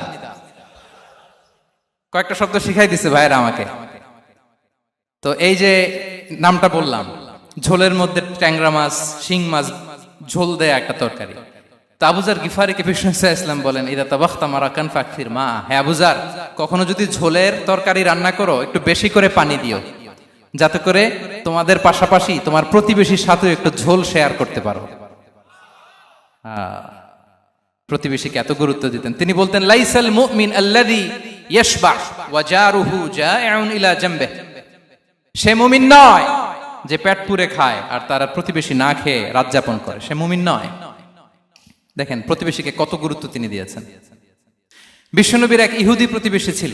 কয়েকটা শব্দ শিখাই দিছে ভাইরা আমাকে। তো এই যে নামটা বললাম, ঝোলের মধ্যে ট্যাংরা মাছ, শিং মাছ ঝোল দেয়া একটা তরকারি। তো আবু যার গিফারিকে বিষ্ণু ইসলাম বলেন, ইদা তাবাখতা মারাকান ফাকফির মা, হে আবু যার, কখনো যদি ঝোলের তরকারি রান্না করো, একটু বেশি করে পানি দিও, যাতে করে তোমাদের পাশাপাশি তোমার প্রতিবেশীর সাথে একটু ঝোল শেয়ার করতে পারো। প্রতিবেশীকে এত গুরুত্ব দিতেন। তিনি বলতেন, লাইসাল মুমিন আল্লাযী ইয়াশবাহ ওয়া জারুহু জাইউন ইলা জামবিহি, সে মুমিন নয় যে পেট পুরে খায় আর তার প্রতিবেশী না খেয়ে রাত যাপন করে, সে মুমিন নয়। দেখেন প্রতিবেশীকে কত গুরুত্ব তিনি দিয়েছেন। বিশ্বনবীর এক ইহুদি প্রতিবেশী ছিল।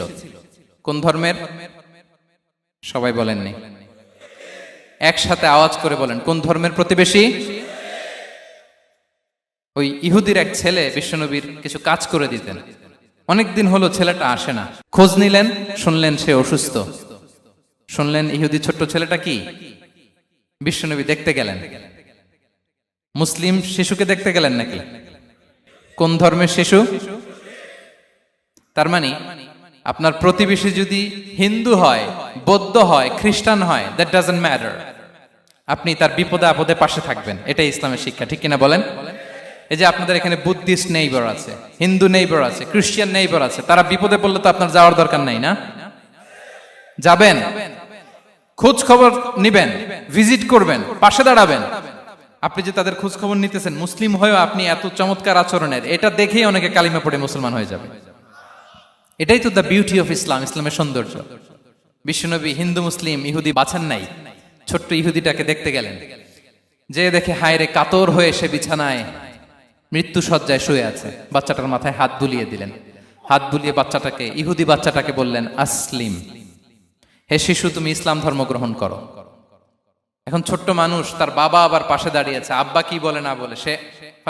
কোন ধর্মের? সবাই বলেননি, একসাথে আওয়াজ করে বলেন, কোন ধর্মের প্রতিবেশী? ওই ইহুদির এক ছেলে বিশ্বনবীর কিছু কাজ করে দিতেন। অনেকদিন হলো ছেলেটা আসে না। খোঁজ নিলেন, শুনলেন সে অসুস্থ। শুনলেন ইহুদি ছোট্ট ছেলেটা কি, বিশ্বনবী দেখতে গেলেন। মুসলিম শিশুকে দেখতে গেলেন নাকি? কোন ধর্মের শিশু? তার মানে আপনার প্রতিবেশী যদি হিন্দু হয়, বৌদ্ধ হয়, খ্রিস্টান হয়, দ্যাট ডাজন্ট ম্যাটার। আপনি তার বিপদে আপদে পাশে থাকবেন, এটাই ইসলামের শিক্ষা, ঠিক কিনা বলেন? এই যে আপনাদের এখানে বুদ্ধিস্ট নেইবার আছে, হিন্দু নেইবার আছে, খ্রিস্টান নেইবার আছে, তারা বিপদে পড়লে তো আপনার যাওয়ার দরকার নাই, না? যাবেন, খোঁজ খবর নিবেন, ভিজিট করবেন, পাশে দাঁড়াবেন। আপনি যে তাদের খোঁজ খবর নিতেছেন, মুসলিম হয়েও আপনি এত চমৎকার আচরণের, এটা দেখেই অনেকে কালিমা পড়ে মুসলমান হয়ে যাবে। এটাই তো দ্য বিউটি অফ ইসলাম, ইসলামের সৌন্দর্য। বিশ্বনবী হিন্দু মুসলিম ইহুদি বাছান নাই, ছোট্ট ইহুদিটাকে দেখতে গেলেন, যে দেখে হায় রে, কাতর হয়ে সে বিছানায় মৃত্যু সজ্জায় শুয়ে আছে, বাচ্চাটার মাথায় হাত বুলিয়ে দিলেন। হাত বুলিয়ে বাচ্চাটাকে, ইহুদি বাচ্চাটাকে বললেন, আসলিম, হে শিশু, তুমি ইসলাম ধর্ম গ্রহণ করো। এখন ছোট্ট মানুষ, তার বাবা আবার পাশে দাঁড়িয়ে আছে, আব্বা কি বলে না বলে, সে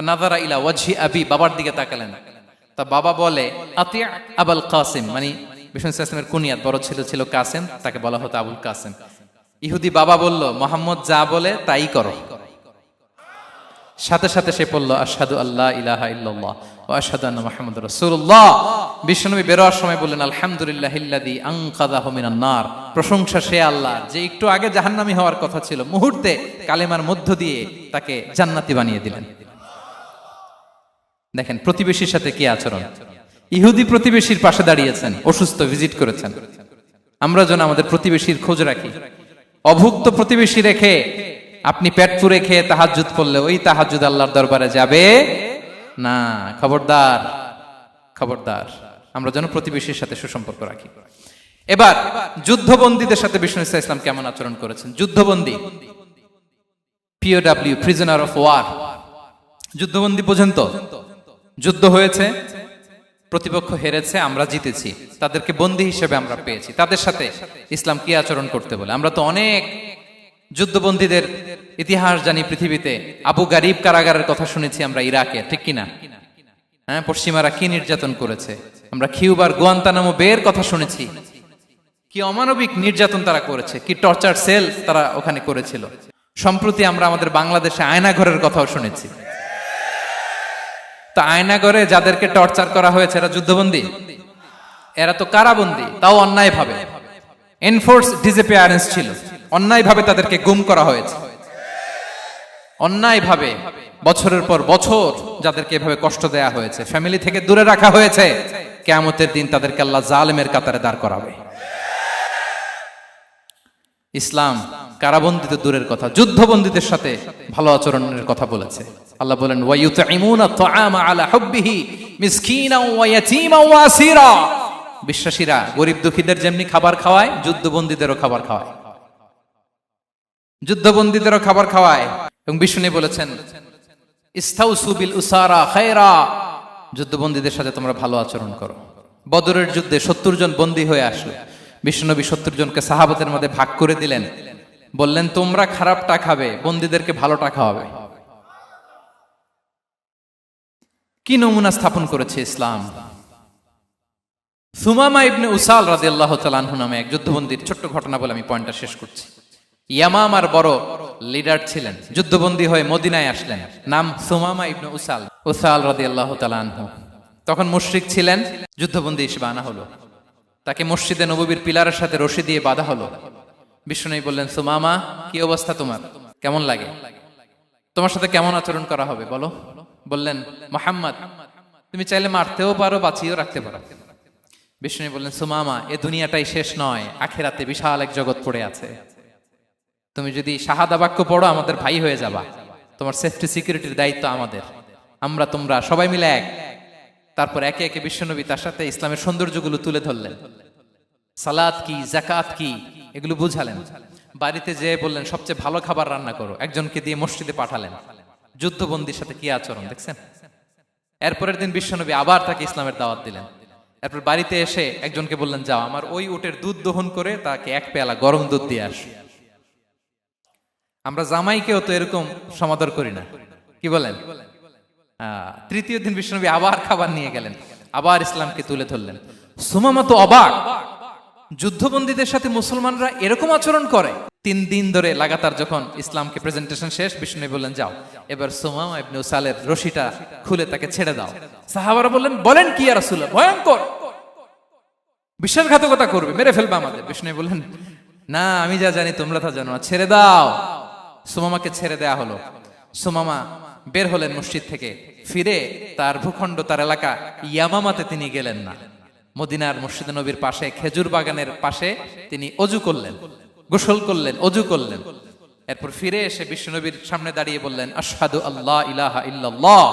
নাযারা ইলা ওয়াজহি আবি, বাবার দিকে তাকালেন। তা বাবা বলে, আতিয়া আবুল কাসিম, মানে বিষ্ণু ইসলামের কুনিয়াত, বড় ছিল ছিল কাসেম, তাকে বলা হতো আবুল কাসেম। ইহুদি বাবা বলল, মোহাম্মদ যা বলে তাই করো। সাথে সাথে সে পড়ল, আশহাদু আল্লাহ ইলাহা ইল্লাল্লাহ ওয়া আশহাদু আন্না মুহাম্মাদুর রাসূলুল্লাহ। বিশ্বনবী বেরোয়ার সময় বললেন, আলহামদুলিল্লাহিল্লাযী আনকাযাহু মিনান নার, প্রশংসা সে আল্লাহ যে একটু আগে জাহান্নামী হওয়ার কথা ছিল, মুহূর্তে কালেমার মধ্য দিয়ে তাকে জান্নাতি বানিয়ে দিলেন। দেখেন প্রতিবেশীর সাথে কি আচরণ। ইহুদি প্রতিবেশীর পাশে দাঁড়িয়েছেন, অসুস্থ, ভিজিট করেছেন। আমরা যেন আমাদের প্রতিবেশীর খোঁজ রাখি। অভুক্ত প্রতিবেশী রেখে আপনি পেট পুরে খেয়ে তাহাজ্জুদ পড়লে ওই তাহাজ্জুদ আল্লাহর দরবারে যাবে না। খবরদার, খবরদার, আমরা যেন প্রতিবেশীর সাথে সুসম্পর্ক রাখি। এবার যুদ্ধবন্দীদের সাথে বিষ্ণু ইসলাম কেমন আচরণ করেছেন। যুদ্ধবন্দী, পিওডব্লিউ, প্রিজনার অফ ওয়ার, যুদ্ধবন্দী পর্যন্ত যুদ্ধ হয়েছে, প্রতিপক্ষ হেরেছে, আমরা জিতেছি, তাদেরকে বন্দী হিসেবে আমরা পেয়েছি, তাদের সাথে ইসলাম কি আচরণ করতে বলে। আমরা তো অনেক যুদ্ধবন্দীদের ইতিহাস জানি পৃথিবীতে। আবু গারিব কারাগারের কথা শুনেছি আমরা ইরাকে, ঠিক কিনা? হ্যাঁ, পশ্চিমারা কি নির্যাতন করেছে। আমরা কিউবার গুয়ান্তানামো বের কথা শুনেছি, কি অমানবিক নির্যাতন তারা করেছে, কি টর্চার সেল তারা ওখানে করেছিল। সম্প্রতি আমরা আমাদের বাংলাদেশে আয়নাঘরের কথাও শুনেছি। তা আয়নাঘরে যাদেরকে টর্চার করা হয়েছে এরা যুদ্ধবন্দী? এরা তো কারাবন্দী, তাও অন্যায় ভাবে। এনফোর্স ডিসঅ্যাপিয়ারেন্স ছিল, অন্যায় ভাবে তাদেরকে গুম করা হয়েছে। অন্যায় ভাবে বছরের পর বছর যাদেরকে এভাবে কষ্ট দেয়া হয়েছে, ফ্যামিলি থেকে দূরে রাখা হয়েছে, কিয়ামতের দিন তাদেরকে আল্লাহ জালেমের কাতারে দাঁড় করাবে। ইসলাম কারাবন্দী তো দূরের কথা, যুদ্ধবন্দীদের সাথে ভালো আচরণের কথা বলেছে। আল্লাহ বলেন, ওয়া ইউতঈমুনা আত-তাআমা আলা হুব্বিহি মিসকিনাও ওয়া ইয়াতীমান ওয়া আসীরা। বিশ্বাসীরা গরিব দুঃখীদের যেমনি খাবার খাওয়ায়, যুদ্ধবন্দীদেরও খাবার খাওয়ায়, যুদ্ধবন্দীদেরও খাবার খাওয়ায়। এবং বিষ্ণু বলেছেন, ইস্তাউসু বিল উসারা খায়রা, যুদ্ধবন্দীদের সাথে তোমরা ভালো আচরণ করো। বদরের যুদ্ধে 70 জন বন্দী হয়ে আসলো। বিশ্বনবী 70 জনকে সাহাবাদের মধ্যে ভাগ করে দিলেন, বললেন তোমরা খারাপটা খাবে, বন্দীদেরকে ভালোটা খাওয়াবে। কি নমুনা স্থাপন করেছে ইসলাম। সুমামা ইবনে উসাল রাদিয়াল্লাহু তাআলা আনহু নামে এক যুদ্ধবন্দীর ছোট্ট ঘটনা বলে আমি পয়েন্টটা শেষ করছি। ইয়ামামার বড় লিডার ছিলেন, যুদ্ধবন্দী হয়ে মদিনায় আসলেন, নাম সুমামা ইবনে উসাল রাদিয়াল্লাহু তাআলা আনহু। তখন মুশরিক ছিলেন, যুদ্ধবন্দী হিসেবে আনা হলো। তাকে মসজিদে নববীর পিলারের সাথে রশি দিয়ে বাঁধা হলো। বিষ্ণু বললেন, সুমামা কি অবস্থা তোমার, কেমন লাগে, তোমার সাথে কেমন আচরণ করা হবে বলো। বললেন, মুহাম্মদ তুমি চাইলে মারতেও পারো, বাঁচিয়েও রাখতে পারো। বিষ্ণু বললেন, সুমামা এ দুনিয়াটাই শেষ নয়, আখিরাতে বিশাল এক জগৎ পড়ে আছে। তুমি যদি শাহাদা বাক্য পড়ো আমাদের ভাই হয়ে যাবা, তোমার সেফটি সিকিউরিটির দায়িত্ব আমাদের, আমরা তোমরা সবাই মিলে এক। তারপর একে একে বিশ্বনবী তার সাথে ইসলামের সৌন্দর্যগুলো তুলে ধরলেন, সালাত কি, যাকাত কি, এগুলো বুঝালেন। বাড়িতে যেয়ে বললেন সবচেয়ে ভালো খাবার রান্না করো, একজনকে দিয়ে মসজিদে পাঠালেন। যুদ্ধবন্দীর সাথে কি আচরণ দেখছেন। এরপরের দিন বিশ্বনবী আবার তাকে ইসলামের দাওয়াত দিলেন। এরপর বাড়িতে এসে একজনকে বললেন, যাও আমার ওই উটের দুধ দহন করে তাকে এক পেয়ালা গরম দুধ দিয়ে আস। আমরা জামাইকেও তো এরকম সমাদর করি না, কি বলেন। তৃতীয় দিন বিশ্বনবী আবার খাবার নিয়ে গেলেন, আবার ইসলামকে তুলে ধরলেন। সুমামা তো অবাক, যুদ্ধবন্দীদের সাথে মুসলমানরা এরকম আচরণ করে। 3 দিন ধরে লাগাতার যখন ইসলামকে প্রেজেন্টেশন শেষ, বিষ্ণু বললেন, যাও এবার সুমামা ইবনে উসালের রশিটা খুলে তাকে ছেড়ে দাও। সাহাবারা বললেন, বলেন কি ইয়া রাসূলুল্লাহ, ভয়ঙ্কর। বিশ্বাসঘাতকতা করবে, মেরে ফেলবে আমাদের। বিষ্ণু বললেন, না, আমি যা জানি তোমরা তা জানো না, ছেড়ে দাও। সুমামাকে ছেড়ে দেয়া হলো। সুমামা বের হলেন মসজিদ থেকে, ফিরে তার ভূখণ্ড, তার এলাকা ইয়ামামাতে তিনি গেলেন না। মদিনার মসজিদ নবীর পাশে খেজুর বাগানের পাশে তিনি অজু করলেন, গোসল করলেন, অজু করলেন। এরপর ফিরে এসে বিশ্বনবীর সামনে দাঁড়িয়ে বললেন, আশহাদু আল্লাহ ইলাহা ইল্লাল্লাহ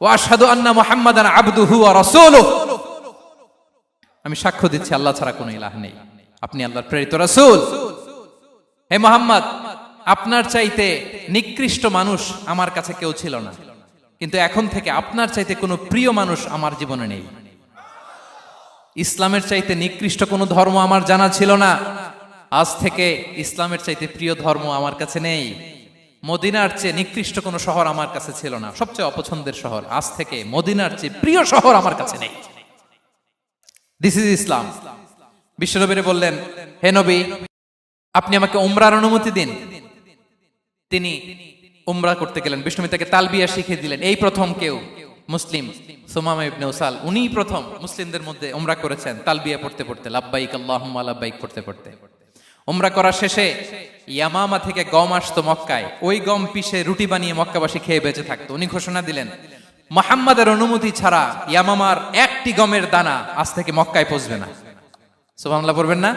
ওয়া আশহাদু আন্না মুহাম্মাদান আবদুহু ওয়া রাসূলুহু। আমি সাক্ষ্য দিচ্ছি আল্লাহ ছাড়া কোনো ইলাহ নেই, আপনি আল্লাহর প্রেরিত রাসূল। হে মুহাম্মদ, আপনার চাইতে নিকৃষ্ট মানুষ আমার কাছে কেউ ছিল না, কিন্তু এখন থেকে আপনার চাইতে কোনো প্রিয় মানুষ আমার জীবনে নেই। ইসলামের চাইতে নিকৃষ্ট কোনো ধর্ম আমার জানা ছিল না, আজ থেকে ইসলামের চাইতে প্রিয় ধর্ম আমার কাছে নেই। মদিনার চেয়ে নিকৃষ্ট কোনো শহর আমার কাছে ছিল না, সবচেয়ে অপছন্দের শহর, আজ থেকে মদিনার চেয়ে প্রিয় শহর আমার কাছে নেই। দিস ইজ ইসলাম। বিশ্বনবী বললেন, হে নবী, আপনি আমাকে উমরার অনুমতি দিন। তিনি উমরা করতে গেলেন। বিষ্ণু তাকে তালবিয়া শিখিয়ে দিলেন। এই প্রথম কেউ মুসলিম, সুমামা ইবনে উসাল, উনিই প্রথম মুসলিমদের মধ্যে উমরা করেছেন তালবিয়া পড়তে পড়তে, লাব্বাইক আল্লাহুম্মা লাব্বাইক পড়তে পড়তে। উমরা করা শেষে ইয়ামামা থেকে গম আসতো মক্কায়, ওই গম পিষে রুটি বানিয়ে মক্কাবাসী খেয়ে বেঁচে থাকতো। উনি ঘোষণা দিলেন, মুহাম্মাদের অনুমতি ছাড়া ইয়ামামার একটি গমের দানা আজ থেকে মক্কায় পৌঁছবে না। সুবহানাল্লাহ পড়বেন না?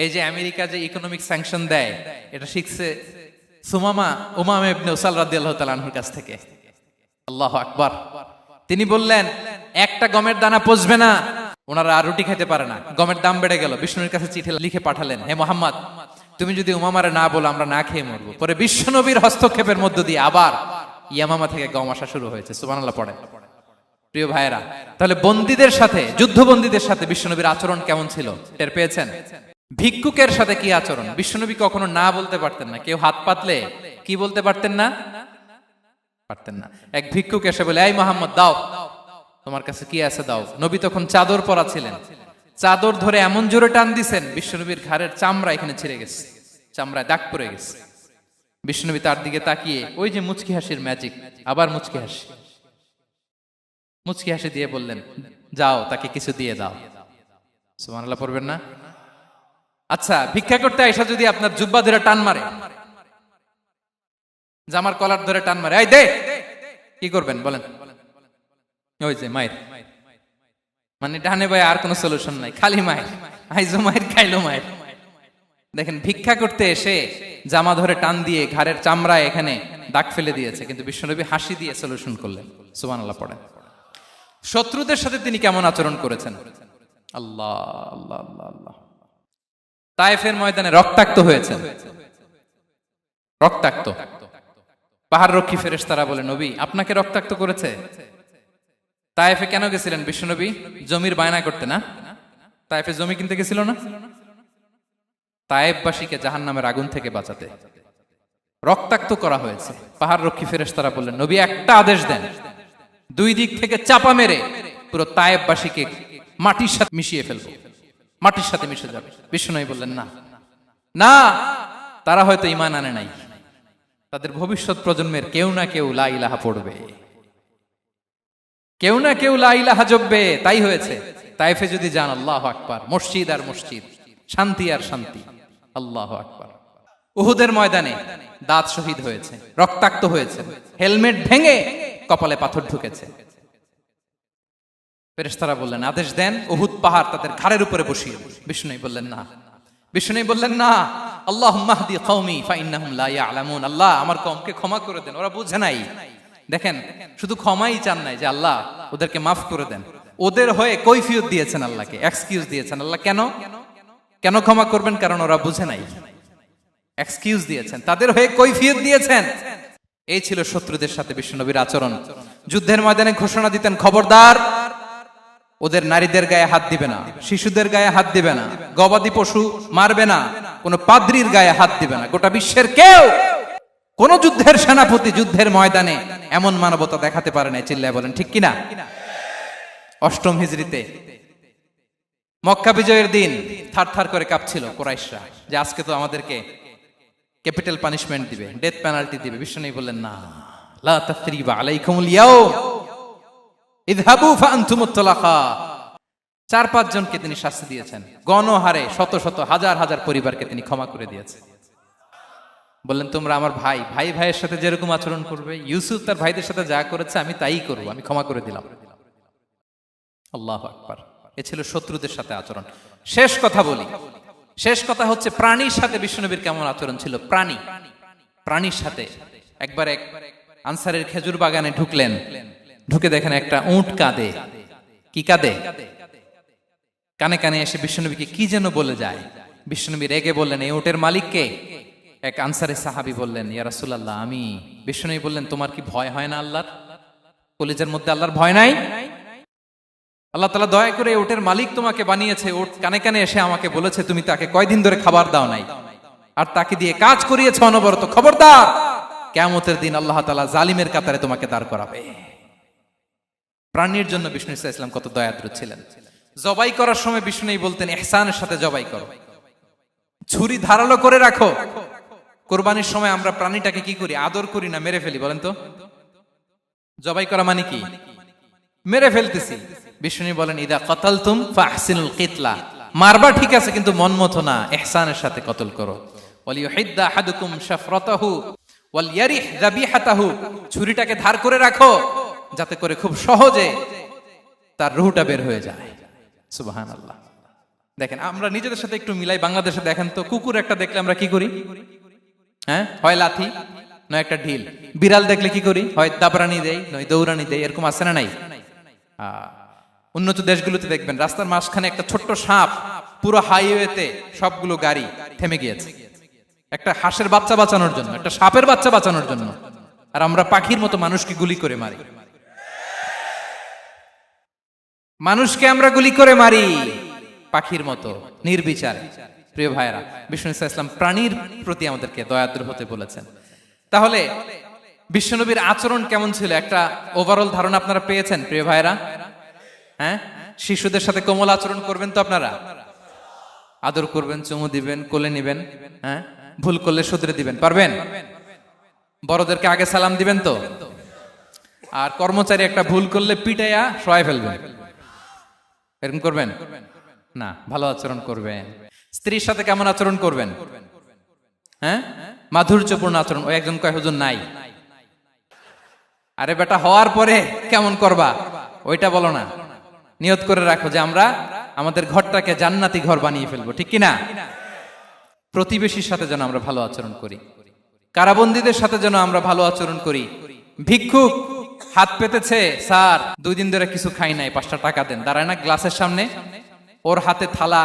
এই যে আমেরিকা যে ইকোনমিক স্যাংশন দেয়, এটা শিখছে সুমামা উমামা ইবনে উসাল রাদিয়াল্লাহু তাআলা আনহুর কাছ থেকে। আল্লাহু আকবার। তিনি বললেন, একটা গমের দানা পচবে না, ওনারা আর রুটি খেতে পারে না। গমের দাম বেড়ে গেল। বিষ্ণুর কাছে চিঠি লিখে পাঠালেন, হে মুহাম্মদ, তুমি যদি উমামারে না বলো আমরা না খেয়ে মরবো। পরে বিশ্বনবীর হস্তক্ষেপের মধ্য দিয়ে আবার ইয়ামামা থেকে গম আসা শুরু হয়েছে। সুবহানাল্লাহ পড়ে। প্রিয় ভাইয়েরা, তাহলে বন্দীদের সাথে, যুদ্ধবন্দীদের সাথে বিশ্বনবীর আচরণ কেমন ছিল টের পেয়েছেন? ভিক্ষুকের সাথে কি আচরণ? বিশ্বনবী কখনো না বলতে পারতেন না। কেউ হাত পাতলে কি বলতে পারতেন না? পারতেন না। এক ভিক্ষুক এসে বলে, এই মুহাম্মদ, দাও, তোমার কাছে কি আছে দাও। নবী তখন চাদর পরা ছিলেন। চাদর ধরে এমন জোরে টান দিছেন, বিশ্বনবীর ঘাড়ের চামড়া এখানে ছিঁড়ে গেছে, চামড়ায় দাগ পড়ে গেছে। বিশ্বনবী তার দিকে তাকিয়ে, ওই যে মুচকি হাসির ম্যাজিক, আবার মুচকি হাসি, মুচকি হাসি দিয়ে বললেন, যাও, তাকে কিছু দিয়ে দাও। সুবহানাল্লাহ পড়বেন না? আচ্ছা, ভিক্ষা করতে আইসা যদি আপনার জুব্বা ধরে টান মারে, জামার কলার ধরে টান মারে, এই দে, কি করবেন বলেন? ওই যে মায়ের, মানে ডানে বায়ে আর কোনো সলিউশন নাই, খালি মায়ের, আইজো মায়ের, খাইলো মায়ের। দেখেন, ভিক্ষা করতে এসে জামা ধরে টান দিয়ে ঘাড়ের চামড়ায় এখানে দাগ ফেলে দিয়েছে, কিন্তু বিশ্বনবী হাসি দিয়ে সলিউশন করলেন। সুবহানাল্লাহ পড়েন। শত্রুদের সাথে তিনি কেমন আচরণ করেছেন? আল্লাহ আল্লাহ আল্লাহ আল্লাহ। তায়েফের ময়দানে রক্তাক্ত হয়েছেন, রক্তাক্ত। পাহাড় রক্ষী ফেরেশতারা বলে, নবী, আপনাকে রক্তাক্ত করেছে? তায়েফে কেন গেছিলেন বিশ্বনবী? জমির বায়না করতে না? তায়েফে জমি কিনতে গেছিল না? তায়েফবাসীকে জাহান্নামের আগুন থেকে বাঁচাতে রক্তাক্ত করা হয়েছে। পাহাড় রক্ষী ফেরেশতারা বললেন, নবী, একটা আদেশ দেন, দুই দিক থেকে চাপা মেরে পুরো তায়েফবাসীকে মাটির সাথে মিশিয়ে ফেলবো, মাটির সাথে মিশে যাবে। বিশ্বনবী বললেন, না না, তারা হয়তো ঈমান আনে নাই, তাদের ভবিষ্যৎ প্রজন্মের কেউ না কেউ লা ইলাহা পড়বে, কেউ না কেউ লা ইলাহা জপবে। তাই হয়েছে। তায়েফে যদি যান, আল্লাহু আকবার, মসজিদ আর মসজিদ, শান্তি আর শান্তি। আল্লাহু আকবার। উহুদের ময়দানে দাঁত শহীদ হয়েছে, রক্তাক্ত হয়েছে, হেলমেট ভেঙে কপালে পাথর ঢুকেছে। ফেরেশতারা বললেন, আদেশ দেন, উহুদ পাহাড় তাদের ঘাড়ের উপরে বসিয়ে। বিষ্ণু বললেন, না। বিষ্ণু বললেন, না, আল্লাহুম্মা হদি কওমি ফাইন্নাহুম লা ইয়ালামুন। আল্লাহ, আমার কওমকে ক্ষমা করে দেন, ওরা বুঝে নাই। দেখেন, শুধু ক্ষমাই চান নাই যে আল্লাহ ওদেরকে মাফ করে দেন, ওদের হয়ে কৈফিয়ত দিয়েছেন আল্লাহকে, এক্সকিউজ দিয়েছেন। আল্লাহ কেন কেন ক্ষমা করবেন? কারণ ওরা বুঝে নাই। এক্সকিউজ দিয়েছেন, তাদের হয়ে কৈফিয়ত দিয়েছেন। এই ছিল শত্রুদের সাথে বিশ্বনবীর আচরণ। যুদ্ধের ময়দানে ঘোষণা দিতেন, খবরদার, ওদের নারীদের গায়ে হাত দিবে না, শিশুদের গায়ে হাত দিবে না, গবাদি পশু মারবে না, কোন পাদ্রীর গায়ে হাত দিবে না। গোটা বিশ্বের কেউ, কোন যুদ্ধের সেনাপতি যুদ্ধের ময়দানে এমন মানবতা দেখাতে পারে না। চিল্লায় বলেন ঠিক কিনা? অষ্টম হিজরিতে মক্কা বিজয়ের দিন থার থার করে কাঁপছিল কুরাইশরা, যে আজকে তো আমাদেরকে ক্যাপিটাল পানিশমেন্ট দিবে, ডেথ পেনাল্টি দিবে। বিশ্বনবী বললেন, না, লা তাসরিবা আলাইকুমুল ইয়াউম, ইযহাবু ফাআনতুমুত তুলাকা। 4-5 জনকে তিনি শাস্তি দিয়েছেন, গণহারে শত শত হাজার হাজার পরিবারকে তিনি ক্ষমা করে দিয়েছেন। বললেন তোমরা আমার ভাই, ভাই ভাইয়ের সাথে যেরকম আচরণ করবে, ইউসুফ তার ভাইদের সাথে যা করেছে আমি তাই করব, আমি ক্ষমা করে দিলাম। আল্লাহু আকবার। এ ছিল শত্রুদের সাথে আচরণ। শেষ কথা বলি, শেষ কথা হচ্ছে প্রাণীর সাথে বিশ্বনবীর কেমন আচরণ ছিল। প্রাণীর সাথে একবার এক আনসারের খেজুর বাগানে ঢুকলেন, ঢুকে দেখেন একটা উট কাঁদে। কি কাঁদে? কানে কানে এসে বিশ্বনবীকে কি যেন বলে যায়। বিশ্বনবী রেগে বললেন, এই উটের মালিক কে? এক আনসারের সাহাবী বললেন, ইয়া রাসূলুল্লাহ আমি। বিশ্বনবী বললেন, তোমার কি ভয় হয় না আল্লাহর? কলিজার মধ্যে আল্লাহর ভয় নাই? আল্লাহ তাআলা দয়া করে উটের মালিক তোমাকে বানিয়েছে, উট কানে কানে এসে আমাকে বলেছে তুমি তাকে কয়দিন ধরে খাবার দাও নাই, আর তাকে দিয়ে কাজ করিয়েছে অনবরত। খবরদার, কিয়ামতের দিন আল্লাহ তাআলা জালিমের কাতারে তোমাকে দাঁড় করাবে। প্রাণীর জন্য বিষ্ণু ইসা ইসলাম কত দয়াদ্র ছিলেন। জবাই করার সময় বিষ্ণু বলতেন ইহসানের সাথে জবাই করো, ছুরি ধারালো করে রাখো। কোরবানির সময় আমরা প্রাণীটাকে কি করি? আদর করি না, মেরে ফেলি। বলেন তো, জবাই করা মানে কি? মেরে ফেলতেছি। বিষ্ণু বলেন ইদা কাতালতুম ফাহসিনুল কিতলা, মারবা ঠিক আছে কিন্তু মন মতো না, ইহসানের সাথে কতল করো। ওয়ালিয়ুহিদ্দা আহাদুকুম শাফরাতাহু ওয়ালইয়ারিহ যাবিহাতাহু, ছুরিটাকে ধার করে রাখো যাতে করে খুব সহজে তার রূহটা বের হয়ে যায়। সুবহানাল্লাহ। দেখেন আমরা নিজেদের সাথে একটু মিলাই। বাংলাদেশে দেখেন তো, কুকুর একটা দেখলে আমরা কি করি? হ্যাঁ, হয় লাথি নয় একটা ঢিল। বিড়াল দেখলে কি করি? হয় দাবরানি দেই নয় দৌড়ানি দেই। এরকম আছে না নাই? উন্নত দেশগুলোতে দেখবেন রাস্তার মাঝখানে একটা ছোট্ট সাপ, পুরো হাইওয়েতে সবগুলো গাড়ি থেমে গিয়েছে একটা হাঁসের বাচ্চা বাঁচানোর জন্য, একটা সাপের বাচ্চা বাঁচানোর জন্য। আর আমরা পাখির মতো মানুষকে গুলি করে মারি। মানুষকে আমরা গুলি করে মারি পাখির মতো নির্বিচারে। প্রিয় ভাইয়েরা, বিষ্ণু ইসলাম প্রাণীর প্রতি আমাদেরকে দয়াদ্র হতে বলেছেন। তাহলে বিশ্বনবীর আচরণ কেমন ছিল একটা ওভারঅল ধারণা আপনারা পেয়েছেন প্রিয় ভাইয়েরা? হ্যাঁ, শিশুদের সাথে কোমল আচরণ করবেন তো আপনারা? আদর করবেন, চুমু দিবেন, কোলে নিবেন। হ্যাঁ, ভুল করলে শুধরে দিবেন, পারবেন? বড়দেরকে আগে সালাম দিবেন তো? আর কর্মচারী একটা ভুল করলে পিটাইয়া শোয়াই ফেলবেন, এরকম করবেন না? ভালো আচরণ করবেন। স্ত্রীর সাথে কেমন আচরণ করবেন? হ্যাঁ, মাধুর্যপূর্ণ আচরণ। ওই একজন কয় হুজুর নাই। আরে বেটা, হওয়ার পরে কেমন করবা ওইটা বলো না। নিয়ত করে রাখো যে আমরা আমাদের ঘরটাকে জান্নাতি ঘর বানিয়ে ফেলবো, ঠিক কিনা? প্রতিবেশীর সাথে যেন আমরা ভালো আচরণ করি, কারাবন্দীদের সাথে যেন আমরা ভালো আচরণ করি। ভিক্ষুক হাত পেতেছে, স্যার 2 দিন ধরে কিছু খাই নাই, 5টা টাকা দেন। দাঁড়ায় না গ্লাসের সামনে, ওর হাতে থালা,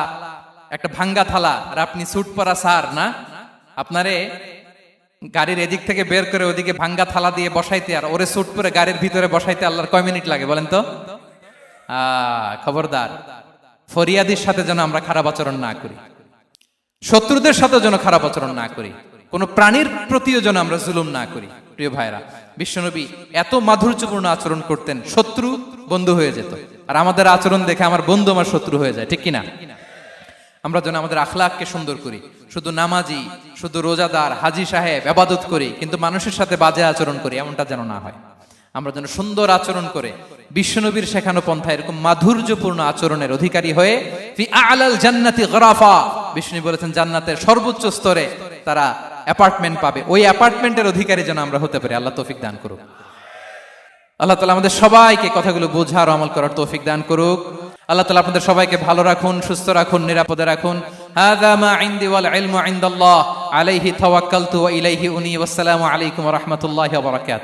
একটা ভাঙ্গা থালা, আর আপনি স্যুট পরা স্যার না, আপনারে গাড়ির এদিক থেকে বের করে ওদিকে ভাঙ্গা থালা দিয়ে বসাইতে আর ওরে স্যুট পরে গাড়ির ভিতরে বসাইতে আল্লাহর কয় মিনিট লাগে বলেন তো? খবরদার, ফরিয়াদির সাথে যেন আমরা খারাপ আচরণ না করি, শত্রুদের সাথে যেন খারাপ আচরণ না করি, কোন প্রাণীর প্রতিও যেন আমরা জুলুম না করি। প্রিয় ভাইরা, বিশ্বনবী এত মাধুর্যপূর্ণ আচরণ করতেন, শত্রু বন্ধু হয়ে যেত। আর আমাদের আচরণ দেখে আমার বন্ধু আমার শত্রু হয়ে যায়, ঠিক কিনা? আমরা যেন আমাদের আখলাককে সুন্দর করি। শুধু নামাজি, শুধু রোজাদার, হাজি সাহেব ইবাদত করি কিন্তু মানুষের সাথে বাজে আচরণ করি, এমনটা যেন না হয়। আমরা যেন সুন্দর আচরণ করে বিশ্বনবীর শেখানো পন্থা এরকম মাধুর্যপূর্ণ আচরণের অধিকারী হয়ে ফি আ'লাল জান্নাতি গরাফা, বিষ্ণু বলেছেন জান্নাতের সর্বোচ্চ স্তরে তারা অ্যাপার্টমেন্ট পাবে। ওই অ্যাপার্টমেন্টের অধিকারী যেন আমরা হতে পারি। আল্লাহ তৌফিক দান করুক। আল্লাহ তাআলা আমাদের সবাইকে কথাগুলো বোঝার আমল করার তৌফিক দান করুক। আল্লাহ তাআলা আপনাদের সবাইকে ভালো রাখুন, সুস্থ রাখুন, নিরাপদে রাখুন। হাযা মা ইনদি ওয়াল ইলমু ইনদাল্লাহ আলাইহি তাওয়াক্কালতু ওয়া ইলাইহি উনী। ওয়াসসালামু আলাইকুম ওয়া রাহমাতুল্লাহি ওয়া বারাকাতুহু।